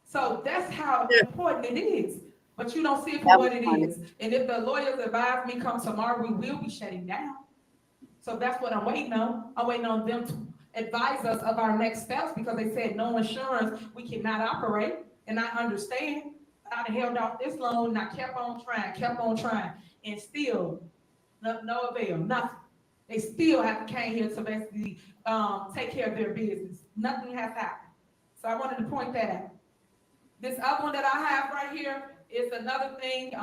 Speaker 9: So that's how important it is. But you don't see it for what it is. And if the lawyers advise me come tomorrow, we will be shutting down. So that's what I'm waiting on. I'm waiting on them to advise us of our next steps because they said no insurance, we cannot operate. And I understand. I'd held off this long and I kept on trying, and still no avail, nothing. They still have came here to basically take care of their business. Nothing has happened. So I wanted to point that out. This other one that I have right here is another thing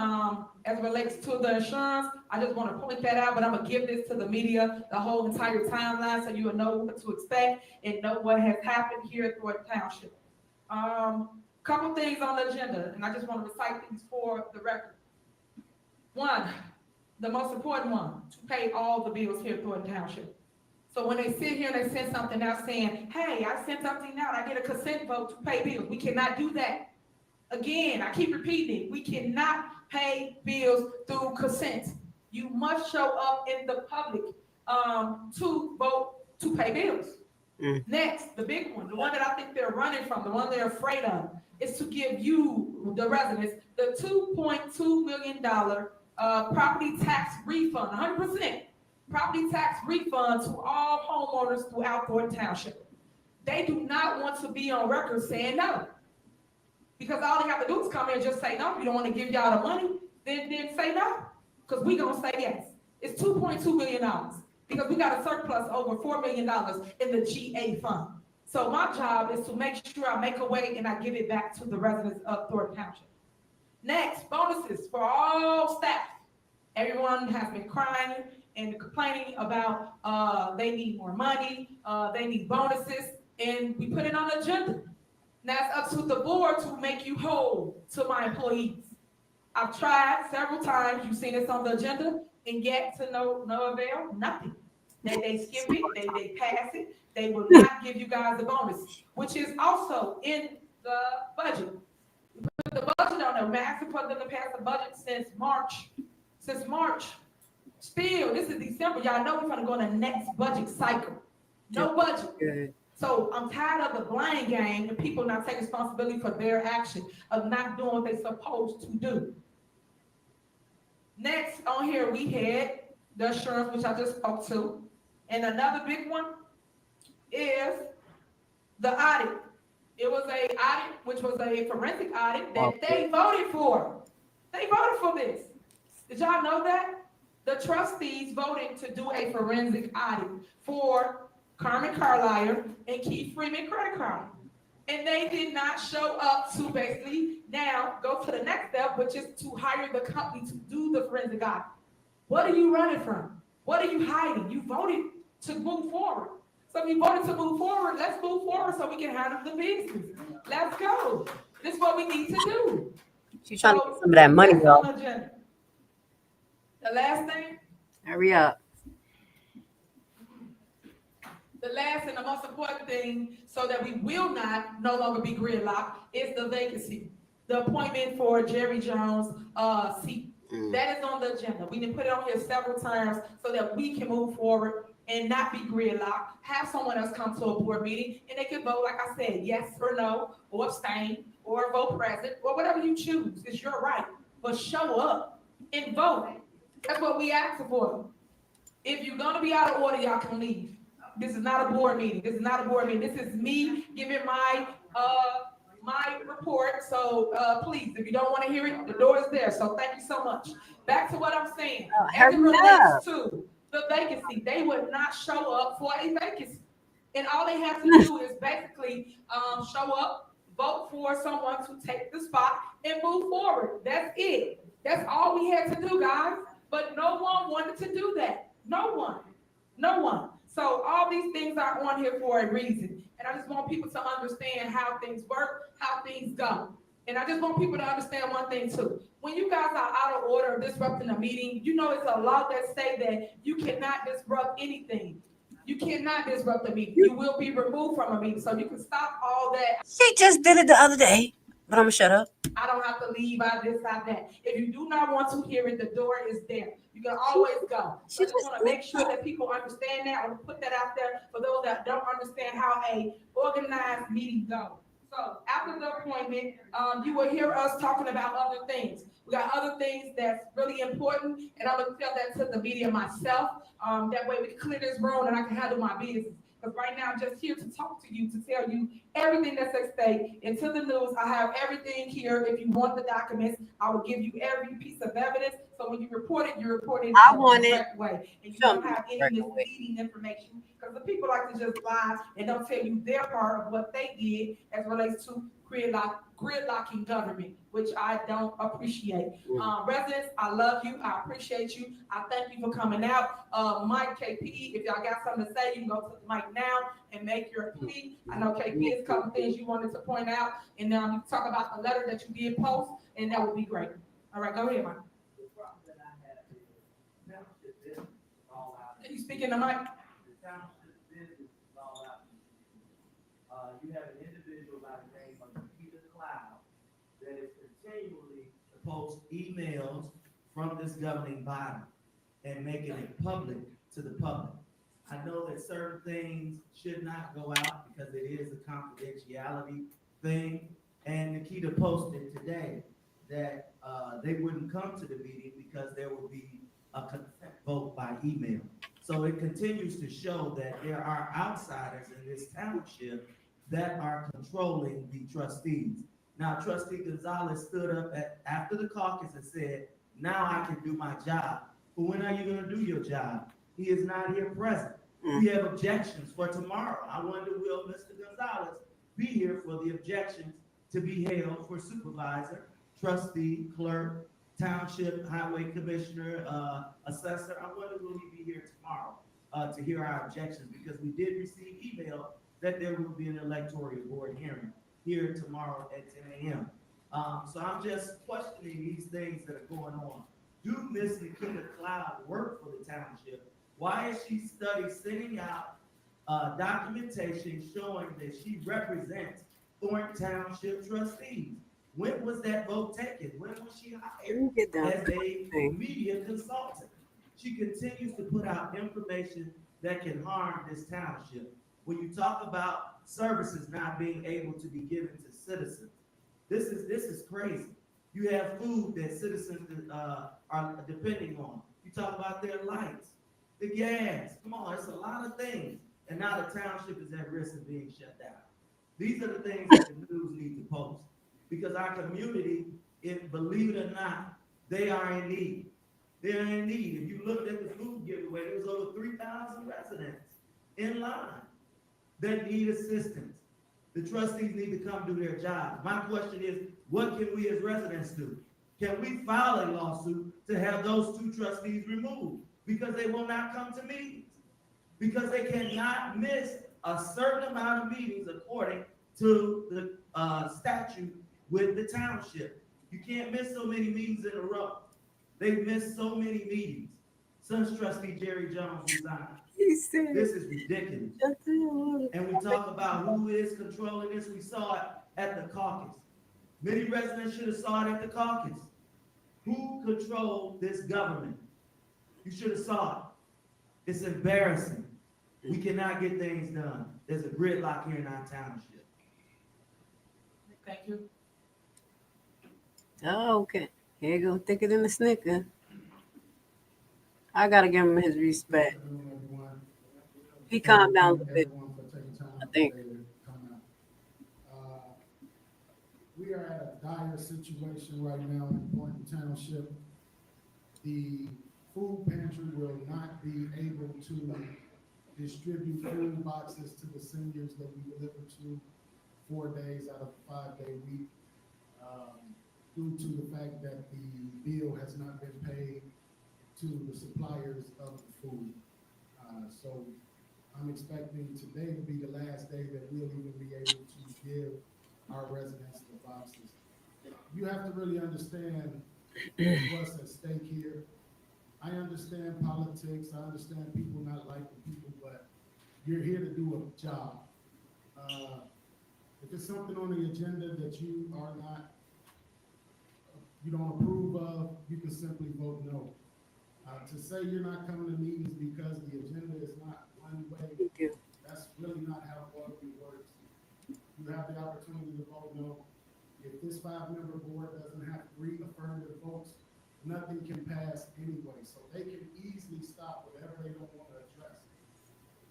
Speaker 9: as relates to the insurance. I just want to point that out, but I'm going to give this to the media, the whole entire timeline, so you will know what to expect and know what has happened here at Thornton Township. Couple things on the agenda, and I just want to recite these for the record. One, the most important one, to pay all the bills here at Thornton Township. So when they sit here and they send something out saying, hey, I sent something out, I get a consent vote to pay bills. We cannot do that. Again, I keep repeating it. We cannot pay bills through consent. You must show up in the public to vote to pay bills. Next, the big one, the one that I think they're running from, the one they're afraid of, is to give you, the residents, the $2.2 million property tax refund, 100% property tax refund to all homeowners throughout Thornton Township. They do not want to be on record saying no. Because all they have to do is come in and just say no. If you don't want to give y'all the money, then say no. Because we're going to say yes. It's $2.2 million because we got a surplus over $4 million in the GA fund. So my job is to make sure I make a way and I give it back to the residents of Thornton Township. Next, bonuses for all staff. Everyone has been crying and complaining about they need more money, they need bonuses, and we put it on the agenda. Now it's up to the board to make you whole to my employees. I've tried several times, you've seen this on the agenda, and yet to no avail, nothing. They skip it, they pass it, they will not give you guys the bonus, which is also in the budget. We put the budget on there, massive for them to pass the budget since March. Still, this is December, y'all know we're gonna go in the next budget cycle. No budget.
Speaker 1: Good.
Speaker 9: So I'm tired of the blind game and people not taking responsibility for their action of not doing what they're supposed to do. Next on here, we had the insurance, which I just spoke to. And another big one is the audit. It was an audit, which was a forensic audit that they voted for. They voted for this. Did y'all know that? The trustees voted to do a forensic audit for Carmen Carlisle and Keith Freeman credit card. And they did not show up to basically now go to the next step, which is to hire the company to do the forensic audit. What are you running from? What are you hiding? You voted to move forward. So if you voted to move forward, let's move forward so we can handle the business. Let's go. This is what we need to do.
Speaker 1: She's trying to get some of that money, y'all.
Speaker 9: The last thing.
Speaker 1: Hurry up.
Speaker 9: The last and the most important thing, so that we will not no longer be gridlocked, is the vacancy. The appointment for Jerry Jones' seat. That is on the agenda. We didn't put it on here several times so that we can move forward and not be gridlocked. Have someone else come to a board meeting and they can vote, like I said, yes or no, or abstain, or vote present, or whatever you choose. It's your right. But show up and vote. That's what we ask for. If you're going to be out of order, y'all can leave. This is not a board meeting. This is not a board meeting. This is me giving my report. So please, if you don't want to hear it, the door is there. So thank you so much. Back to what I'm saying. As it relates to the vacancy, they would not show up for a vacancy. And all they have to do is basically show up, vote for someone to take the spot and move forward. That's it. That's all we had to do, guys. But no one wanted to do that. No one. So all these things are on here for a reason. And I just want people to understand how things work, how things go. And I just want people to understand one thing too. When you guys are out of order or disrupting a meeting, you know it's a law that say that you cannot disrupt anything. You cannot disrupt the meeting. You will be removed from a meeting. So you can stop all that.
Speaker 1: She just did it the other day, but I'm gonna shut up.
Speaker 9: I don't have to leave out this, out that. If you do not want to hear it, the door is there. You can always go. So I just want to make sure that people understand that. I want to put that out there for those that don't understand how a organized meeting goes. So after the appointment, you will hear us talking about other things. We got other things that's really important, and I'm gonna tell that to the media myself. That way we can clear this room and I can handle my business. Because right now I'm just here to talk to you, to tell you everything that's at stake. And to the news, I have everything here. If you want the documents, I will give you every piece of evidence. So when you report it in the correct way. And you don't have any misleading information. Because the people like to just lie and don't tell you their part of what they did as relates to gridlocking government, which I don't appreciate. Residents, I love you. I appreciate you. I thank you for coming out. Mike, KP, if y'all got something to say, you can go to the mic now and make your plea. I know KP has a couple things you wanted to point out, and you can talk about the letter that you did post, and that would be great. All right, go ahead, Mike. Can you speak in the mic?
Speaker 10: You have an individual by the name of Cloud that is continually to post emails from this governing body and making it public to the public. I know that certain things should not go out because it is a confidentiality thing. And Nikita posted today that they wouldn't come to the meeting because there would be a consent vote by email. So it continues to show that there are outsiders in this township that are controlling the trustees. Now, Trustee Gonzalez stood up after the caucus and said, now I can do my job. But when are you gonna do your job? He is not here present. We have objections for tomorrow. I wonder, will Mr. Gonzalez be here for the objections to be held for supervisor, trustee, clerk, township, highway commissioner, assessor? I wonder, will he be here tomorrow to hear our objections? Because we did receive email that there will be an electoral board hearing here tomorrow at 10 a.m. So I'm just questioning these things that are going on. Do Ms. Nikita Cloud work for the township? Why is she sending out documentation showing that she represents Thornton Township trustees? When was that vote taken? When was she hired as a media consultant? She continues to put out information that can harm this township. When you talk about services not being able to be given to citizens, this is crazy. You have food that citizens are depending on. You talk about their lights, the gas. Come on, it's a lot of things. And now the township is at risk of being shut down. These are the things that the news need to post. Because our community, believe it or not, they are in need. They're in need. If you looked at the food giveaway, there was over 3,000 residents in line that need assistance. The trustees need to come do their job. My question is, what can we as residents do? Can we file a lawsuit to have those two trustees removed? Because they will not come to meetings. Because they cannot miss a certain amount of meetings according to the statute with the township. You can't miss so many meetings in a row. They've missed so many meetings. Since Trustee Jerry Jones resigned. This is ridiculous. And we talk about who is controlling this. We saw it at the caucus. Many residents should have saw it at the caucus. Who controlled this government? You should have saw it. It's embarrassing. We cannot get things done. There's a gridlock here in our township.
Speaker 9: Thank you.
Speaker 1: Oh, okay. Here you go, thicker than the snicker. I gotta give him his respect. He calmed down a bit, I think.
Speaker 11: We are at a dire situation right now in Thornton Township. The food pantry will not be able to distribute food boxes to the seniors that we deliver to 4 days out of a 5-day week, due to the fact that the bill has not been paid to the suppliers of the food. So I'm expecting today to be the last day that we'll even be able to give our residents the boxes. You have to really understand what's at stake here. I understand politics, I understand people not liking people, but you're here to do a job. If it's something on the agenda that you don't approve of, you can simply vote no. To say you're not coming to meetings because the agenda is not one way, that's really not how voting works. You have the opportunity to vote no. If this 5-member board doesn't have 3 affirmative votes, nothing can pass anyway. So they can easily stop whatever they don't want to address.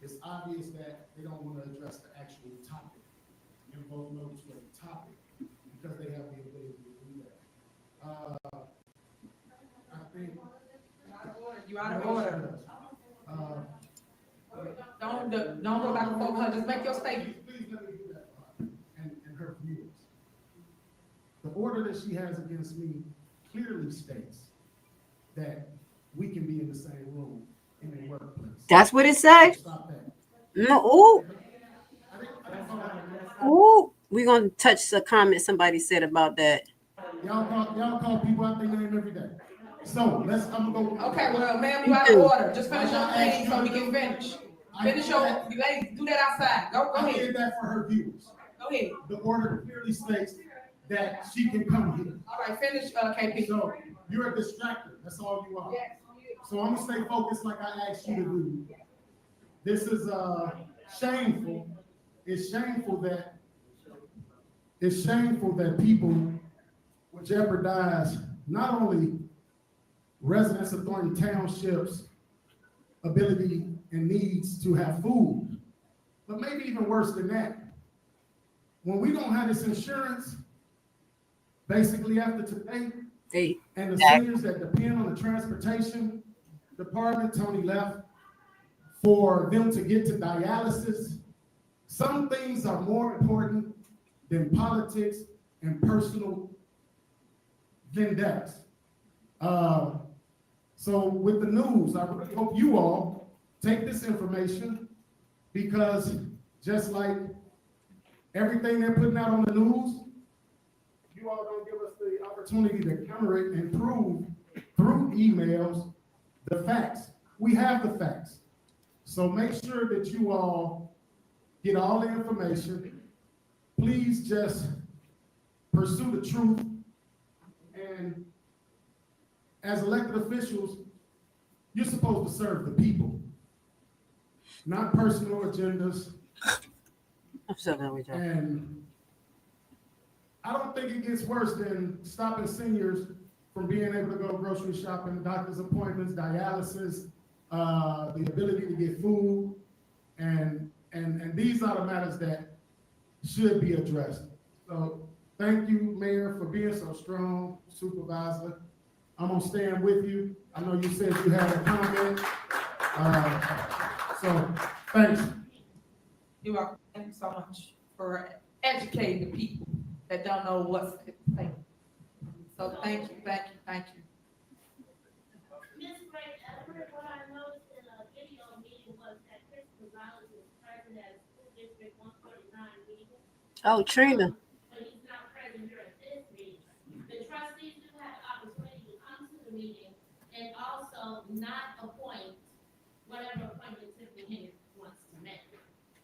Speaker 11: It's obvious that they don't want to address the actual topic and vote no to a topic because they have the ability to do that. I think
Speaker 9: You out of order. Don't go back and forth with her. Just make your statement.
Speaker 11: Please let me do that and her viewers. The order that she has against me clearly states that we can be in the same room in the workplace.
Speaker 1: That's what it says.
Speaker 11: Stop that.
Speaker 1: No, ooh, we're gonna touch the comment somebody said about that.
Speaker 11: Y'all call people out their name every day. So I'm gonna go.
Speaker 9: Okay, well, ma'am, you out of order. Just finish your thing so we can finish. Finish your, you ladies, do that outside. Go
Speaker 11: I
Speaker 9: ahead.
Speaker 11: did that for her viewers.
Speaker 9: Go ahead.
Speaker 11: The order clearly states that she can come here.
Speaker 9: All right, finish, KP.
Speaker 11: So you're a distractor. That's all you are. So I'm gonna stay focused like I asked you to do. This is shameful. It's shameful that people would jeopardize not only residents of Thornton Township's ability and needs to have food, but maybe even worse than that. When we don't have this insurance, basically after today, and the seniors that depend on the transportation department, Tony left, for them to get to dialysis, some things are more important than politics and personal vendettas. So with the news, I really hope you all take this information, because just like everything they're putting out on the news, you all don't give us the opportunity to counter it and prove through emails the facts. We have the facts. So make sure that you all get all the information. Please just pursue the truth. And as elected officials, you're supposed to serve the people, not personal agendas. And I don't think it gets worse than stopping seniors from being able to go grocery shopping, doctor's appointments, dialysis, the ability to get food, and these are the matters that should be addressed. So thank you, Mayor, for being so strong, Supervisor. I'm gonna stand with you. I know you said you had a comment. So thanks.
Speaker 9: You're welcome. Thank you so much for educating the people that don't know what's at stake. So thank you.
Speaker 12: Ms. Gray, what I noticed in a video meeting was that Chris Gonzalez is present at School District 149 meeting.
Speaker 1: Oh, Trina.
Speaker 12: But he's not present here at this meeting. The trustees do have the opportunity to come to the meeting and also not appoint whatever appointment Tiffany Henry wants to make.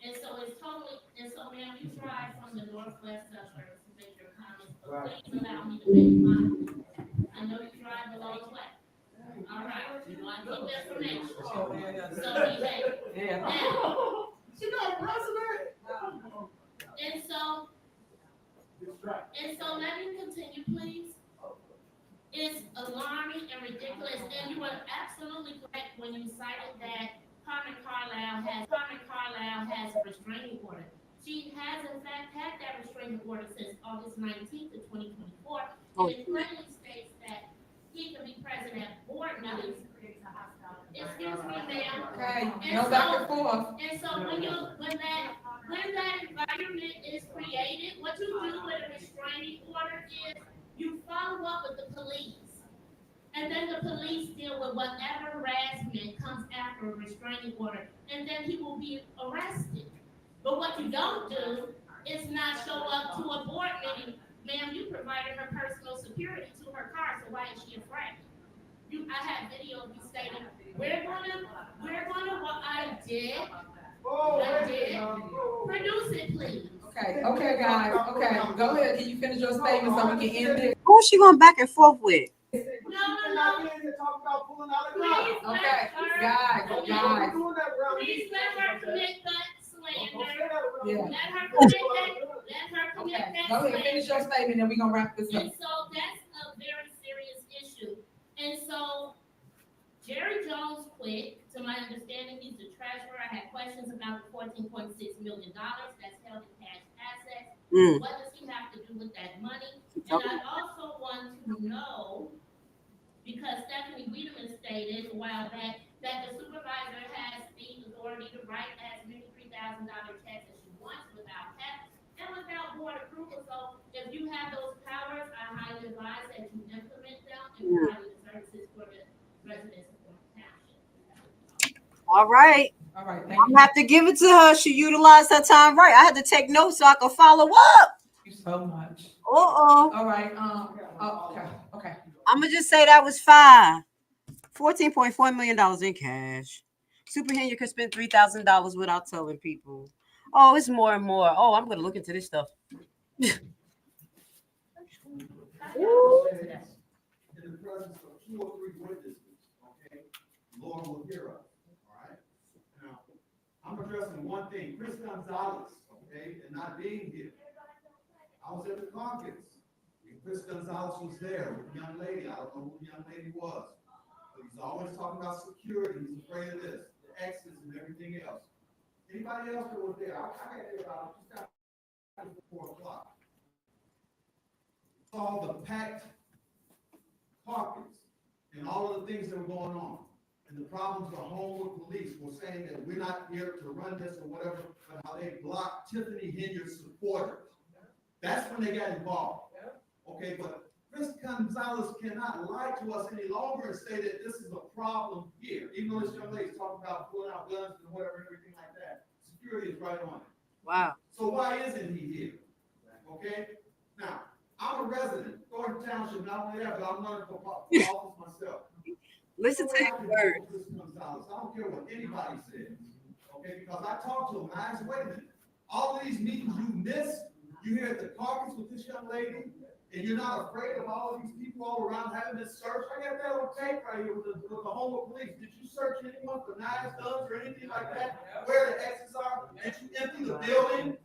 Speaker 12: And so it's totally, and so ma'am, you drive from the northwest suburbs to make your comments, but please allow me to make mine. I know you drive the long way. All right, you want to keep information. So behave. Now,
Speaker 6: She not president.
Speaker 12: And so let me continue, please. It's alarming and ridiculous, and you were absolutely correct when you cited that Carmen Carlisle has a restraining order. She has in fact had that restraining order since August 19th of 2024. And it clearly states that he can be present at board meetings. Excuse me, ma'am.
Speaker 9: Okay, no back and forth.
Speaker 12: And so when that environment is created, what you do with a restraining order is you follow up with the police. And then the police deal with whatever harassment comes after a restraining order. And then he will be arrested. But what you don't do is not show up to a board meeting. Ma'am, you provided her personal security to her car, so why is she afraid? I have video of you stating, we're gonna, what I did, I did. Produce it, please.
Speaker 9: Okay, guys. Okay, go ahead. Can you finish your statement so we can end it?
Speaker 1: Who's she going back and forth with?
Speaker 12: No.
Speaker 9: Okay, guys.
Speaker 12: Please let her commit that slander.
Speaker 9: Yeah.
Speaker 12: Let her commit
Speaker 9: Okay,
Speaker 12: that
Speaker 9: go ahead.
Speaker 12: slander.
Speaker 9: Finish your statement, and we're gonna wrap this up.
Speaker 12: And so that's a very serious issue. And so Jerry Jones quit. To my understanding, he's the treasurer. I had questions about the $14.6 million that's held in cash assets. What does he have to do with that money? And I also want to know, because Stephanie Wiedemann stated a while back that the supervisor has the authority to write as many $3,000 checks as she wants without tax and without board approval. So if you have those powers, I highly advise that you implement them and provide the services for the residents of Thornton Township.
Speaker 1: All right.
Speaker 9: All right.
Speaker 1: I'm gonna have to give it to her. She utilized her time right. I had to take notes so I could follow up.
Speaker 9: Thank you so much.
Speaker 1: All
Speaker 9: right. Okay.
Speaker 1: I'm gonna just say that was fine. $14.4 million in cash. Superintendent could spend $3,000 without telling people. Oh, it's more and more. Oh, I'm gonna look into this stuff.
Speaker 13: In the presence of 2 or 3 witnesses, okay, Lord will hear us. All right. Now, I'm addressing one thing. Chris Gonzalez, okay, and not being here. I was at the caucus. Chris Gonzalez was there with the young lady. I don't know who the young lady was. But he's always talking about security. He's afraid of this, the exits and everything else. Anybody else that was there? I got there about just after 4 o'clock. Saw the packed caucus and all of the things that were going on. And the problems the home with police were saying that we're not here to run this or whatever, but how they blocked Tiffany Henyard's supporters. That's when they got involved. Okay, but Chris Gonzalez cannot lie to us any longer and say that this is a problem here. Even though this young lady is talking about pulling out guns and whatever, everything like that. Security is right on it.
Speaker 1: Wow.
Speaker 13: So why isn't he here? Okay? Now, I'm a resident, Thornton Township, not only that, but I'm running for office myself.
Speaker 1: Listen to his words.
Speaker 13: I don't care what anybody says. Okay, because I talked to him and I asked, wait a minute, all of these meetings you missed, you here at the caucus with this young lady, and you're not afraid of all of these people all around having this search? I got that on tape right here with the home of police. Did you search anyone for knives, guns, or anything like that? Where the exits are? Did you empty the building?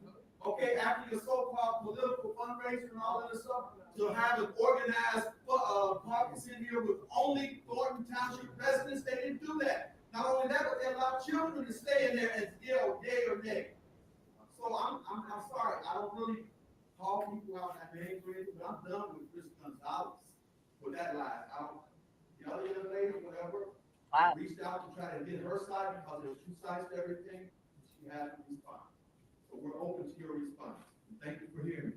Speaker 13: Okay, after your so-called political fundraiser and all of this stuff, to have an organized caucus in here with only Thornton Township residents, they didn't do that. Not only that, but they allowed children to stay in there and yell yay or nay. So I'm sorry, I don't really call people out that name for anything, but I'm done with Chris Gonzalez with that lie. The other young lady, whatever, reached out to try to get her side because there's 2 sides to everything. She hasn't responded. So we're open to your response. Thank you for hearing me.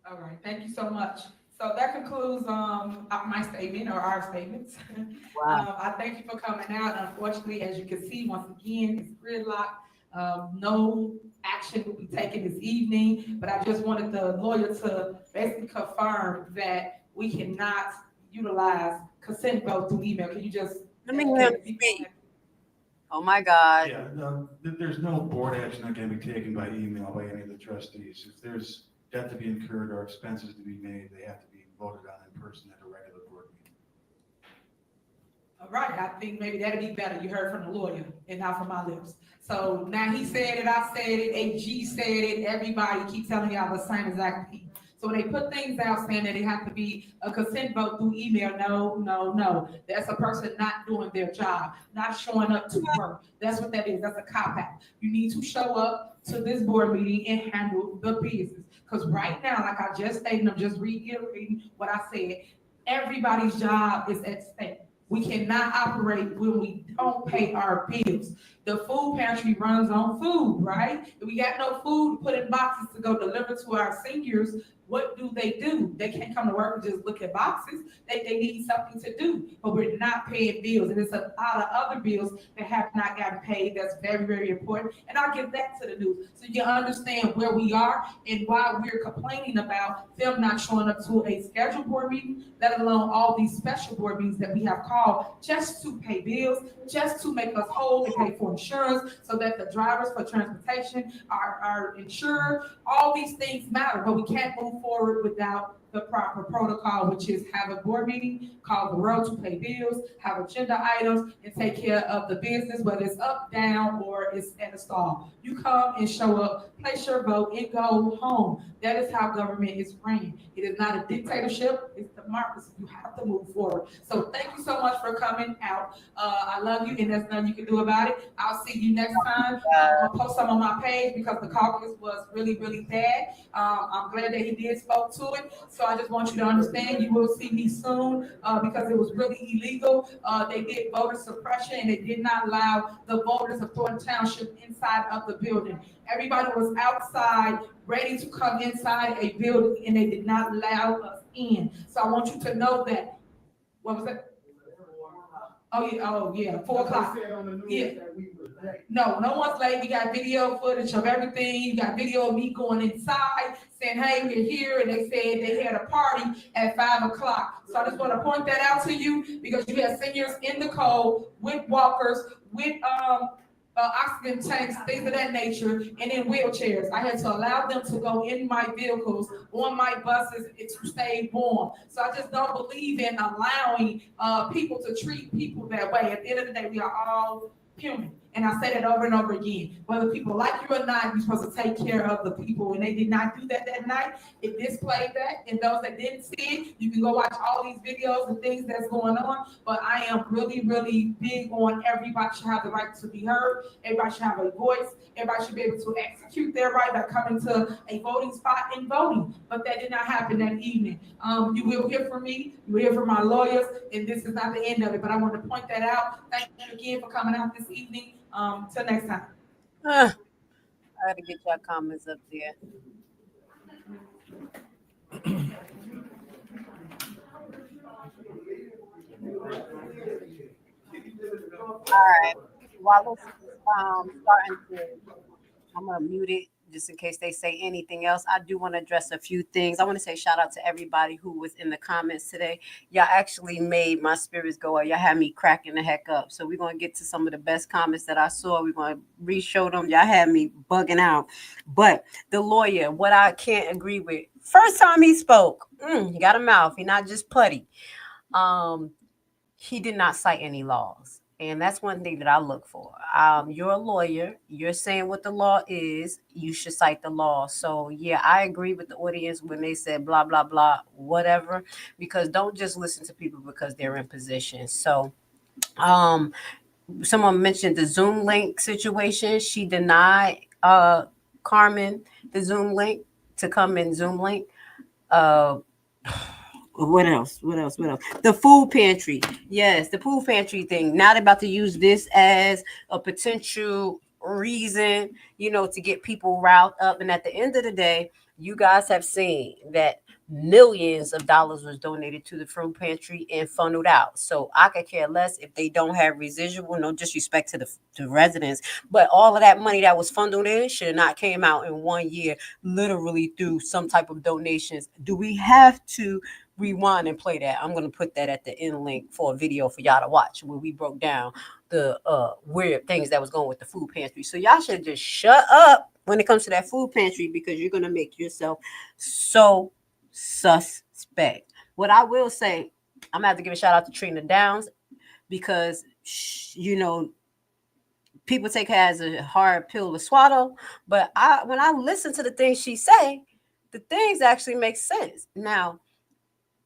Speaker 9: All right, thank you so much. So that concludes my statement or our statements.
Speaker 1: Wow.
Speaker 9: I thank you for coming out. Unfortunately, as you can see, once again, it's gridlock. No action will be taken this evening, but I just wanted the lawyer to basically confirm that we cannot utilize consent vote through email. Can you just
Speaker 1: let me hear him speak? Oh my God.
Speaker 14: Yeah, no, there's no board action that can be taken by email by any of the trustees. If there's debt to be incurred or expenses to be made, they have to be voted on in person at a regular board meeting.
Speaker 9: All right, I think maybe that'd be better. You heard from the lawyer and not from my lips. So now he said it, I said it, AG said it, everybody keep telling y'all the same exact thing. So when they put things out saying that it has to be a consent vote through email, no. That's a person not doing their job, not showing up to work. That's what that is. That's a cop-out. You need to show up to this board meeting and handle the business. Because right now, like I just stated, I'm just reiterating what I said, everybody's job is at stake. We cannot operate when we don't pay our bills. The food pantry runs on food, right? If we got no food to put in boxes to go deliver to our seniors, what do? They can't come to work and just look at boxes. They need something to do, but we're not paying bills. And it's a lot of other bills that have not gotten paid. That's very, very important. And I'll get that to the news so you understand where we are and why we're complaining about them not showing up to a scheduled board meeting, let alone all these special board meetings that we have called just to pay bills, just to make us whole and pay for insurance so that the drivers for transportation are insured. All these things matter, but we can't move forward without the proper protocol, which is have a board meeting, call the road to pay bills, have agenda items, and take care of the business, whether it's up, down, or it's at a stall. You come and show up, place your vote, and go home. That is how government is ran. It is not a dictatorship, it's democracy. You have to move forward. So thank you so much for coming out. I love you, and there's nothing you can do about it. I'll see you next time. I'm gonna post some on my page because the caucus was really, really bad. I'm glad that he did spoke to it. So I just want you to understand, you will see me soon because it was really illegal. They did voter suppression and they did not allow the voters of Thornton Township inside of the building. Everybody was outside ready to come inside a building and they did not allow us in. So I want you to know that. What was that? Oh yeah, 4 o'clock. Yeah. No one's late. We got video footage of everything. You got video of me going inside saying, hey, we're here. And they said they had a party at 5 o'clock. So I just want to point that out to you because you had seniors in the cold with walkers, with oxygen tanks, things of that nature, and in wheelchairs. I had to allow them to go in my vehicles, on my buses to stay warm. So I just don't believe in allowing people to treat people that way. At the end of the day, we are all human. And I say that over and over again. Whether people like you or not, you're supposed to take care of the people. And they did not do that night. It displayed that. And those that didn't see it, you can go watch all these videos and things that's going on. But I am really, really big on everybody should have the right to be heard. Everybody should have a voice. Everybody should be able to execute their right by coming to a voting spot and voting. But that did not happen that evening. You will hear from me. You will hear from my lawyers. And this is not the end of it. But I want to point that out. Thank you again for coming out this evening. Till next time.
Speaker 1: I gotta get your comments up there. All right. While it's starting to, I'm gonna mute it just in case they say anything else. I do want to address a few things. I want to say shout out to everybody who was in the comments today. Y'all actually made my spirits go up. Y'all had me cracking the heck up. So we're going to get to some of the best comments that I saw. We're going to re-show them. Y'all had me bugging out. But the lawyer, what I can't agree with, first time he spoke, he got a mouth. He not just putty. He did not cite any laws. And that's one thing that I look for. You're a lawyer. You're saying what the law is. You should cite the law. So, yeah, I agree with the audience when they said blah, blah, blah, whatever. Because don't just listen to people because they're in position. So, someone mentioned the Zoom link situation. She denied Carmen the Zoom link to come in Zoom link. What else? The food pantry. Yes, the food pantry thing. Now they're about to use this as a potential reason, to get people riled up. And at the end of the day, you guys have seen that millions of dollars was donated to the food pantry and funneled out. So I could care less if they don't have residual, no disrespect to the residents, but all of that money that was funneled in should not came out in 1 year, literally through some type of donations. Do we have to rewind and play that? I'm going to put that at the end link for a video for y'all to watch where we broke down the weird things that was going with the food pantry. So y'all should just shut up when it comes to that food pantry because you're going to make yourself so suspect. What I will say, I'm gonna have to give a shout out to Trina Downs because people take her as a hard pill to swallow, but when I listen to the things she say, the things actually make sense. Now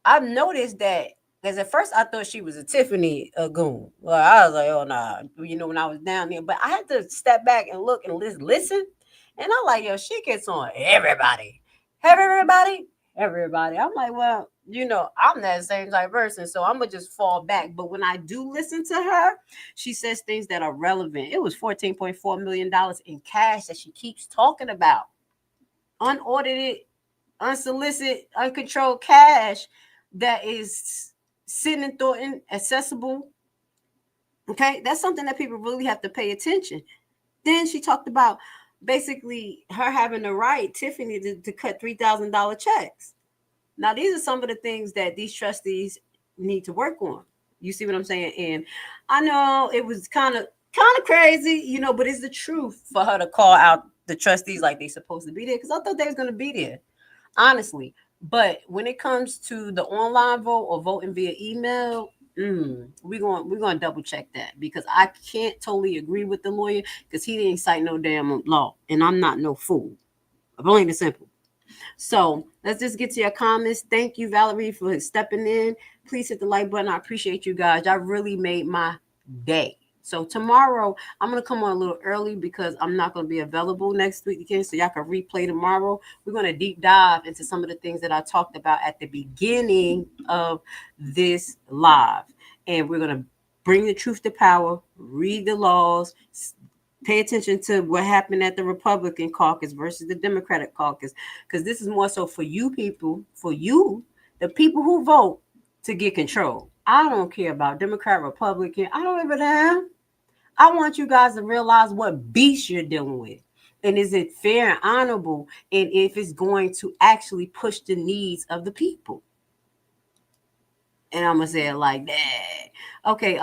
Speaker 1: I've noticed that because at first I thought she was a Tiffany goon. Well, I was like, oh nah, when I was down there, but I had to step back and look and listen, and I'm like, yo, she gets on everybody. I'm like, well, I'm that same type person, so I'm gonna just fall back. But when I do listen to her, she says things that are relevant. It was $14.4 million in cash that she keeps talking about, unaudited unsolicited, uncontrolled cash that is sitting in Thornton, accessible. Okay, that's something that people really have to pay attention. Then she talked about basically her having the right, Tiffany, to cut $3,000 checks. Now, these are some of the things that these trustees need to work on. You see what I'm saying? And I know it was kind of crazy, you know, but it's the truth for her to call out the trustees like they're supposed to be there, because I thought they was going to be there, honestly. But when it comes to the online vote or voting via email, we're going to double check that, because I can't totally agree with the lawyer, because he didn't cite no damn law, and I'm not no fool. Plain and simple. So let's just get to your comments. Thank you, Valerie, for stepping in. Please hit the like button. I appreciate you guys. Y'all really made my day. So tomorrow, I'm going to come on a little early because I'm not going to be available next week again, so y'all can replay tomorrow. We're going to deep dive into some of the things that I talked about at the beginning of this live. And we're going to bring the truth to power, read the laws, pay attention to what happened at the Republican caucus versus the Democratic caucus, because this is more so for you people, for you, the people who vote, to get control. I don't care about Democrat, Republican. I don't give a damn. I want you guys to realize what beast you're dealing with. And is it fair and honorable? And if it's going to actually push the needs of the people. And I'm going to say it like that. Okay,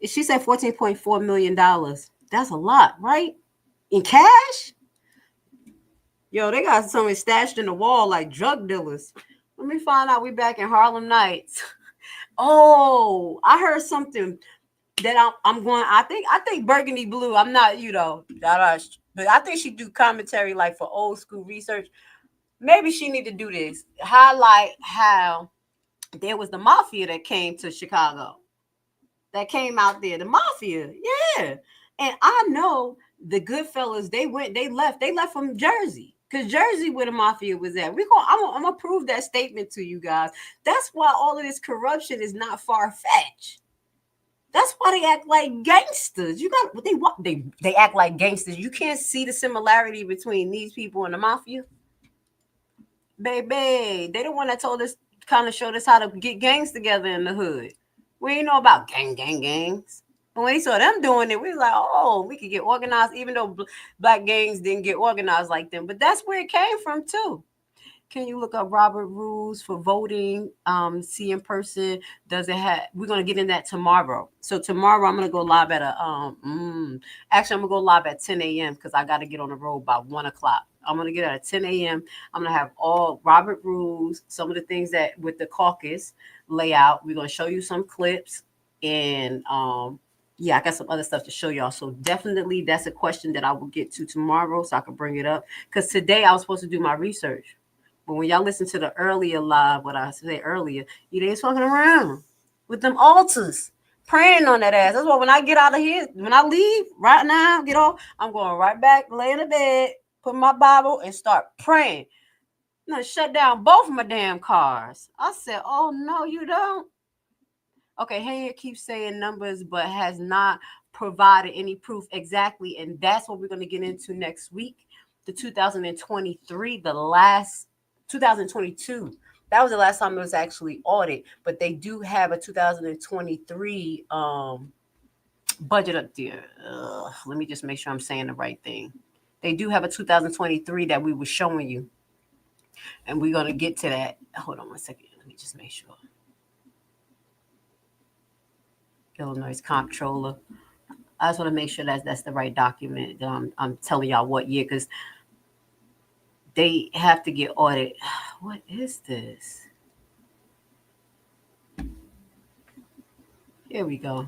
Speaker 1: she said $14.4 million. That's a lot, right? In cash? Yo, they got something stashed in the wall like drug dealers. Let me find out. We back in Harlem Nights. Oh, I heard something that I'm going. I think Burgundy Blue. I'm not, but I think she do commentary like for old school research. Maybe she need to do this. Highlight how there was the mafia that came to Chicago. That came out there, the mafia, yeah. And I know the Goodfellas. They left from Jersey, because Jersey where the mafia was at. I'm gonna prove that statement to you guys. That's why all of this corruption is not far fetched. That's why they act like gangsters. They act like gangsters. You can't see the similarity between these people and the mafia, baby. They the one that told us, kind of showed us how to get gangs together in the hood. We ain't know about gangs. But when he saw them doing it, we was like, oh, we could get organized, even though black gangs didn't get organized like them. But that's where it came from, too. Can you look up Robert rules for voting? See in person. Does it have? We're gonna get in that tomorrow. So tomorrow I'm gonna go live at actually I'm gonna go live at 10 a.m. because I gotta get on the road by 1 o'clock. I'm gonna get at 10 a.m. I'm gonna have all Robert rules, some of the things that with the caucus layout. We're gonna show you some clips, and yeah, I got some other stuff to show y'all. So definitely that's a question that I will get to tomorrow, so I can bring it up, because today I was supposed to do my research. But when y'all listen to the earlier live, what I said earlier, you ain't fucking around with them altars, praying on that ass. That's why when I get out of here, when I leave right now, get off, I'm going right back, lay in the bed, put my Bible, and start praying. I'm gonna shut down both of my damn cars. I said, oh, no, you don't. Okay, Henry keeps saying numbers, but has not provided any proof exactly. And that's what we're going to get into next week. The 2023, the last 2022. That was the last time it was actually audited, but they do have a 2023 budget up there. Let me just make sure I'm saying the right thing. They do have a 2023 that we were showing you, and we're going to get to that. Hold on 1 second. Let me just make sure. Illinois Comptroller. I just want to make sure that's the right document. I'm telling y'all what year, because they have to get audited. What is this? Here we go.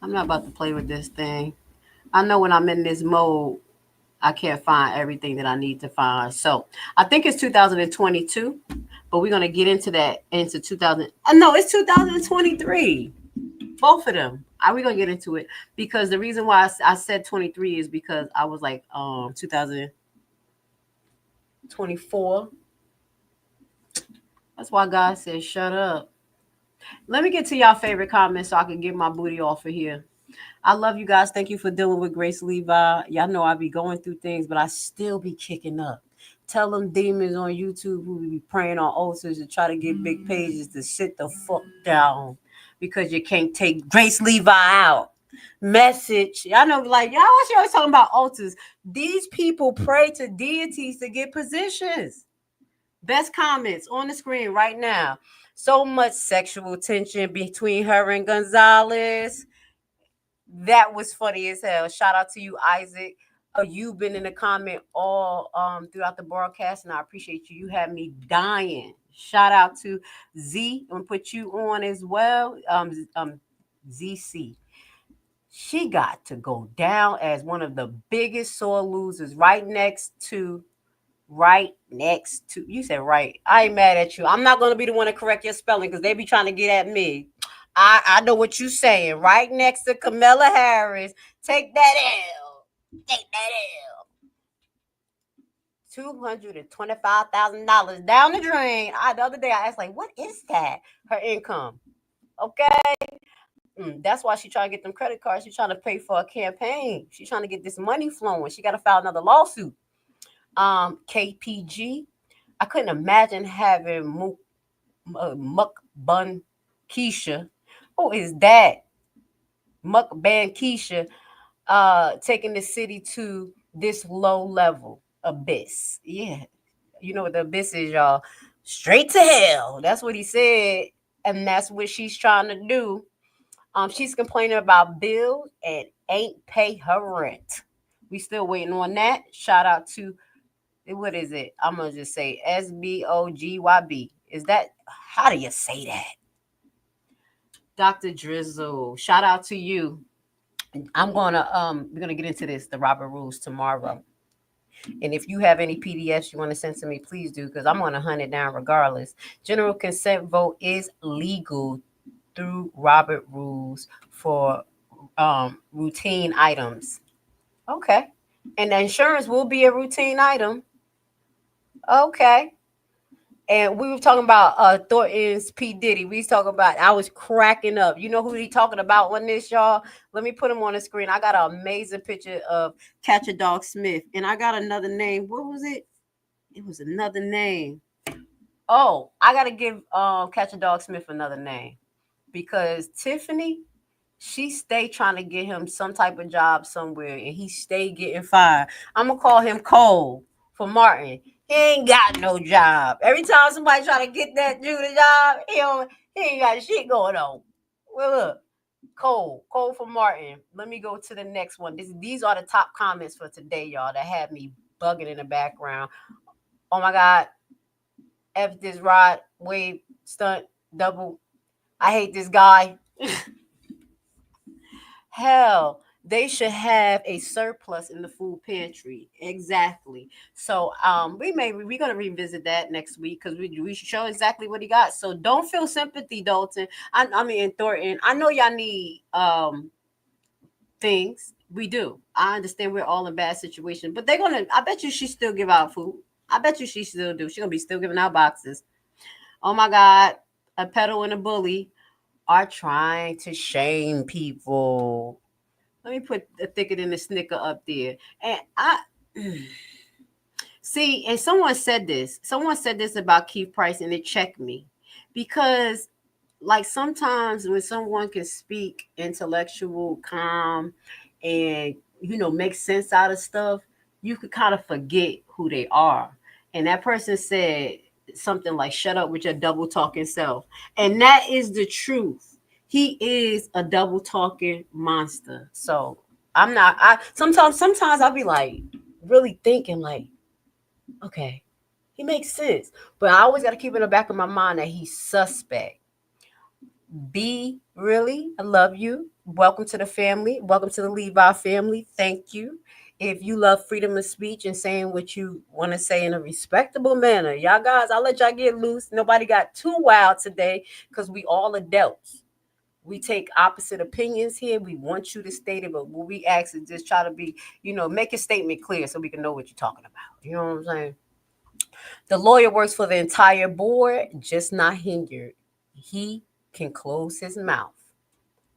Speaker 1: I'm not about to play with this thing. I know when I'm in this mode, I can't find everything that I need to find. So I think it's 2022, but we're going to get into that into 2000. No, it's 2023. Both of them. We're going to get into it, because the reason why I said 23 is because I was like 2024. That's why God said, shut up. Let me get to y'all favorite comments so I can get my booty off of here. I love you guys. Thank you for dealing with Grace Levi. Y'all know I be going through things, but I still be kicking up. Tell them demons on YouTube who be praying on altars to try to get big pages to sit the fuck down because you can't take Grace Levi out. Message. Y'all know, like, y'all was always talking about altars. These people pray to deities to get positions. Best comments on the screen right now. So much sexual tension between her and Gonzalez. That was funny as hell. Shout out to you, Isaac. You've been in the comment all throughout the broadcast, and I appreciate you. You had me dying. Shout out to Z. I'm gonna put you on as well. ZC. She got to go down as one of the biggest sore losers, right next to. You said right. I ain't mad at you. I'm not gonna be the one to correct your spelling because they be trying to get at me. I know what you're saying. Right next to Kamala Harris. Take that L. Take that L. $225,000 down the drain. The other day I asked, like, what is that? Her income. Okay. That's why she's trying to get them credit cards. She's trying to pay for a campaign. She's trying to get this money flowing. She got to file another lawsuit. KPG. I couldn't imagine having Mukbun Keisha. Who is that? Mukbang Keisha taking the city to this low level abyss. Yeah. You know what the abyss is, y'all. Straight to hell. That's what he said. And that's what she's trying to do. She's complaining about bills and ain't pay her rent. We still waiting on that. Shout out to, what is it? I'm going to just say SBOGYB. Is that, how do you say that? Dr. Drizzle, shout out to you. I'm going to, we're going to get into this, the Robert Rules, tomorrow. And if you have any PDFs you want to send to me, please do, because I'm going to hunt it down regardless. General consent vote is legal through Robert Rules for routine items. Okay. And the insurance will be a routine item. Okay. And we were talking about Thornton's P. Diddy. We was talking about, I was cracking up. You know who he talking about on this, y'all? Let me put him on the screen. I got an amazing picture of Catch a Dog Smith. And I got another name. What was it? It was another name. Oh, I got to give Catch a Dog Smith another name. Because Tiffany, she stay trying to get him some type of job somewhere. And he stay getting fired. I'm going to call him Cole for Martin. He ain't got no job. Every time somebody try to get that dude a job, he ain't got shit going on. Well, look, Cole for Martin. Let me go to the next one. These are the top comments for today, y'all, that had me bugging in the background. Oh my God. F this rod, wave, stunt, double. I hate this guy. Hell, they should have a surplus in the food pantry. Exactly. So we're gonna revisit that next week because we should show exactly what he got. So don't feel sympathy, Dalton. I mean Thornton. I know y'all need things. We do. I understand we're all in bad situation, but I bet you she still give out food. I bet you she still do. She's gonna be still giving out boxes. Oh my God, a peddle and a bully are trying to shame people. Let me put the thicket and the snicker up there. And I see, and someone said this about Keith Price, and it checked me. Because like sometimes when someone can speak intellectual, calm, and make sense out of stuff, you could kind of forget who they are. And that person said something like, shut up with your double talking self. And that is the truth. He is a double talking monster. So sometimes I'll be like really thinking like, okay, he makes sense. But I always got to keep in the back of my mind that he's suspect. B, really, I love you. Welcome to the family. Welcome to the Levi family. Thank you. If you love freedom of speech and saying what you want to say in a respectable manner, y'all guys, I'll let y'all get loose. Nobody got too wild today because we all adults. We take opposite opinions here. We want you to state it, but what we ask is just try to be, make your statement clear so we can know what you're talking about. You know what I'm saying? The lawyer works for the entire board, just not hindered. He can close his mouth.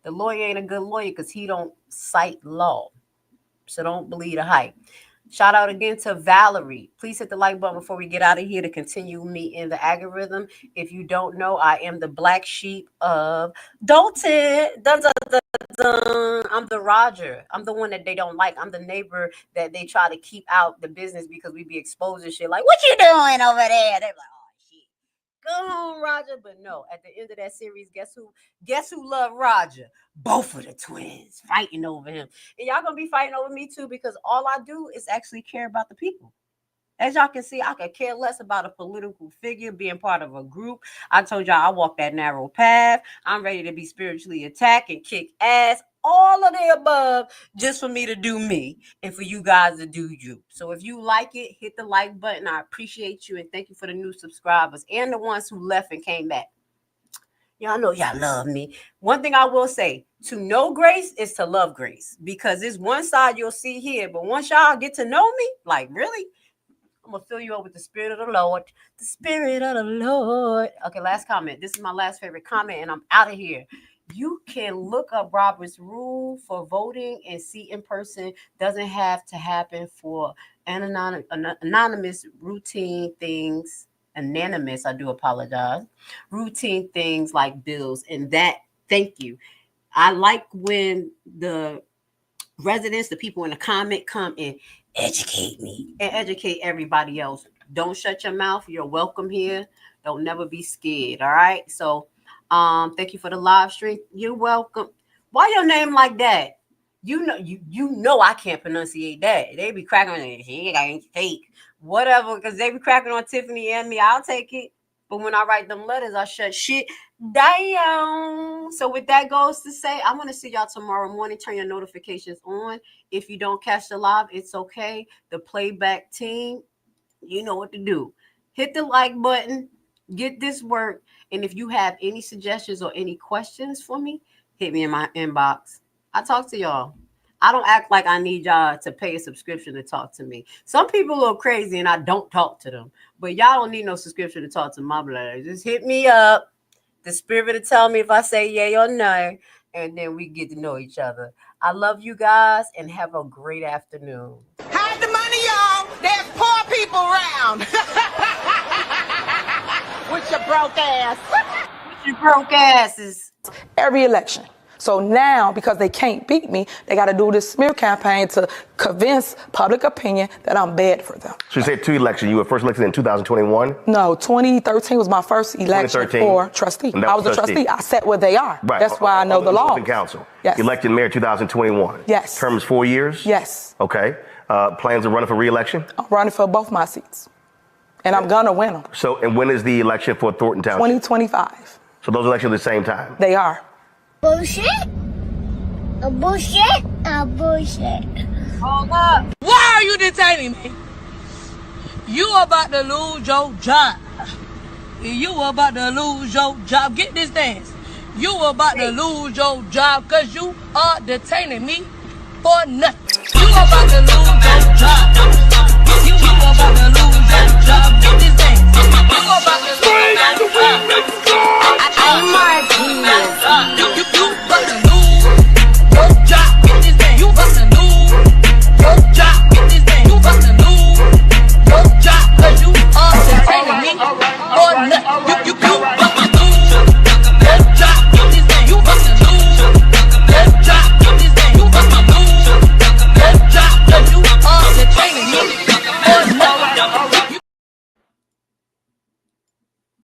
Speaker 1: The lawyer ain't a good lawyer because he don't cite law. So don't believe the hype. Shout out again to Valerie. Please hit the like button before we get out of here to continue me in the algorithm. If you don't know, I am the black sheep of Thornton. Dun, dun, dun, dun. I'm the Roger. I'm the one that they don't like. I'm the neighbor that they try to keep out the business because we be exposing shit like, what you doing over there? They're like, oh shit. Go home, Roger. But no, at the end of that series, guess who loved Roger? Both of the twins fighting over him. And y'all gonna be fighting over me too, because all I do is actually care about the people. As y'all can see, I could care less about a political figure being part of a group. I told y'all I walk that narrow path. I'm ready to be spiritually attacked and kick ass. All of the above, just for me to do me and for you guys to do you. So if you like it, hit the like button. I appreciate you and thank you for the new subscribers and the ones who left and came back. Y'all know y'all love me. One thing I will say, to know Grace is to love Grace, because there's one side you'll see here, but once y'all get to know me, like really, I'm going to fill you up with the Spirit of the Lord. The Spirit of the Lord. Okay, last comment. This is my last favorite comment, and I'm out of here. You can look up Robert's rule for voting and see in person. Doesn't have to happen for anonymous routine things. Anonymous, I do apologize. Routine things like bills and that. Thank you. I like when the residents, the people in the comment, come and educate me and educate everybody else. Don't shut your mouth. You're welcome here. Don't never be scared. All right. So thank you for the live stream. You're welcome. Why your name like that? You know I can't pronunciate that. They be cracking on it. Shit, I ain't fake. Whatever, because they be cracking on Tiffany and me. I'll take it. But when I write them letters, I shut shit down. So with that goes to say, I'm going to see y'all tomorrow morning. Turn your notifications on. If you don't catch the live, it's okay. The playback team, you know what to do. Hit the like button. Get this work. And if you have any suggestions or any questions for me, hit me in my inbox. I talk to y'all. I don't act like I need y'all to pay a subscription to talk to me. Some people are crazy and I don't talk to them. But y'all don't need no subscription to talk to my blood. Just hit me up. The Spirit will tell me if I say yay or no. And then we get to know each other. I love you guys and have a great afternoon.
Speaker 3: Hide the money, y'all. There's poor people around. With your broke ass.
Speaker 1: With your broke asses.
Speaker 15: Every election. So now, because they can't beat me, they got to do this smear campaign to convince public opinion that I'm bad for them.
Speaker 16: So you said 2 elections. You were first elected in 2021?
Speaker 15: No, 2013 was my first election for trustee. I was a trustee. I sat where they are.
Speaker 16: Right.
Speaker 15: That's why I know the law.
Speaker 16: Council.
Speaker 15: Yes.
Speaker 16: Elected mayor 2021.
Speaker 15: Yes.
Speaker 16: Terms 4 years?
Speaker 15: Yes.
Speaker 16: Okay. Plans of running for re-election?
Speaker 15: I'm running for both my seats. And I'm going to win them.
Speaker 16: So, and when is the election for Thornton Township?
Speaker 15: 2025.
Speaker 16: So those elections at the same time?
Speaker 15: They are.
Speaker 6: Bullshit. A bullshit. A bullshit.
Speaker 1: Hold up.
Speaker 17: Why are you detaining me? You about to lose your job. You about to lose your job. Get this dance. You about to lose your job because you are detaining me for nothing. You about to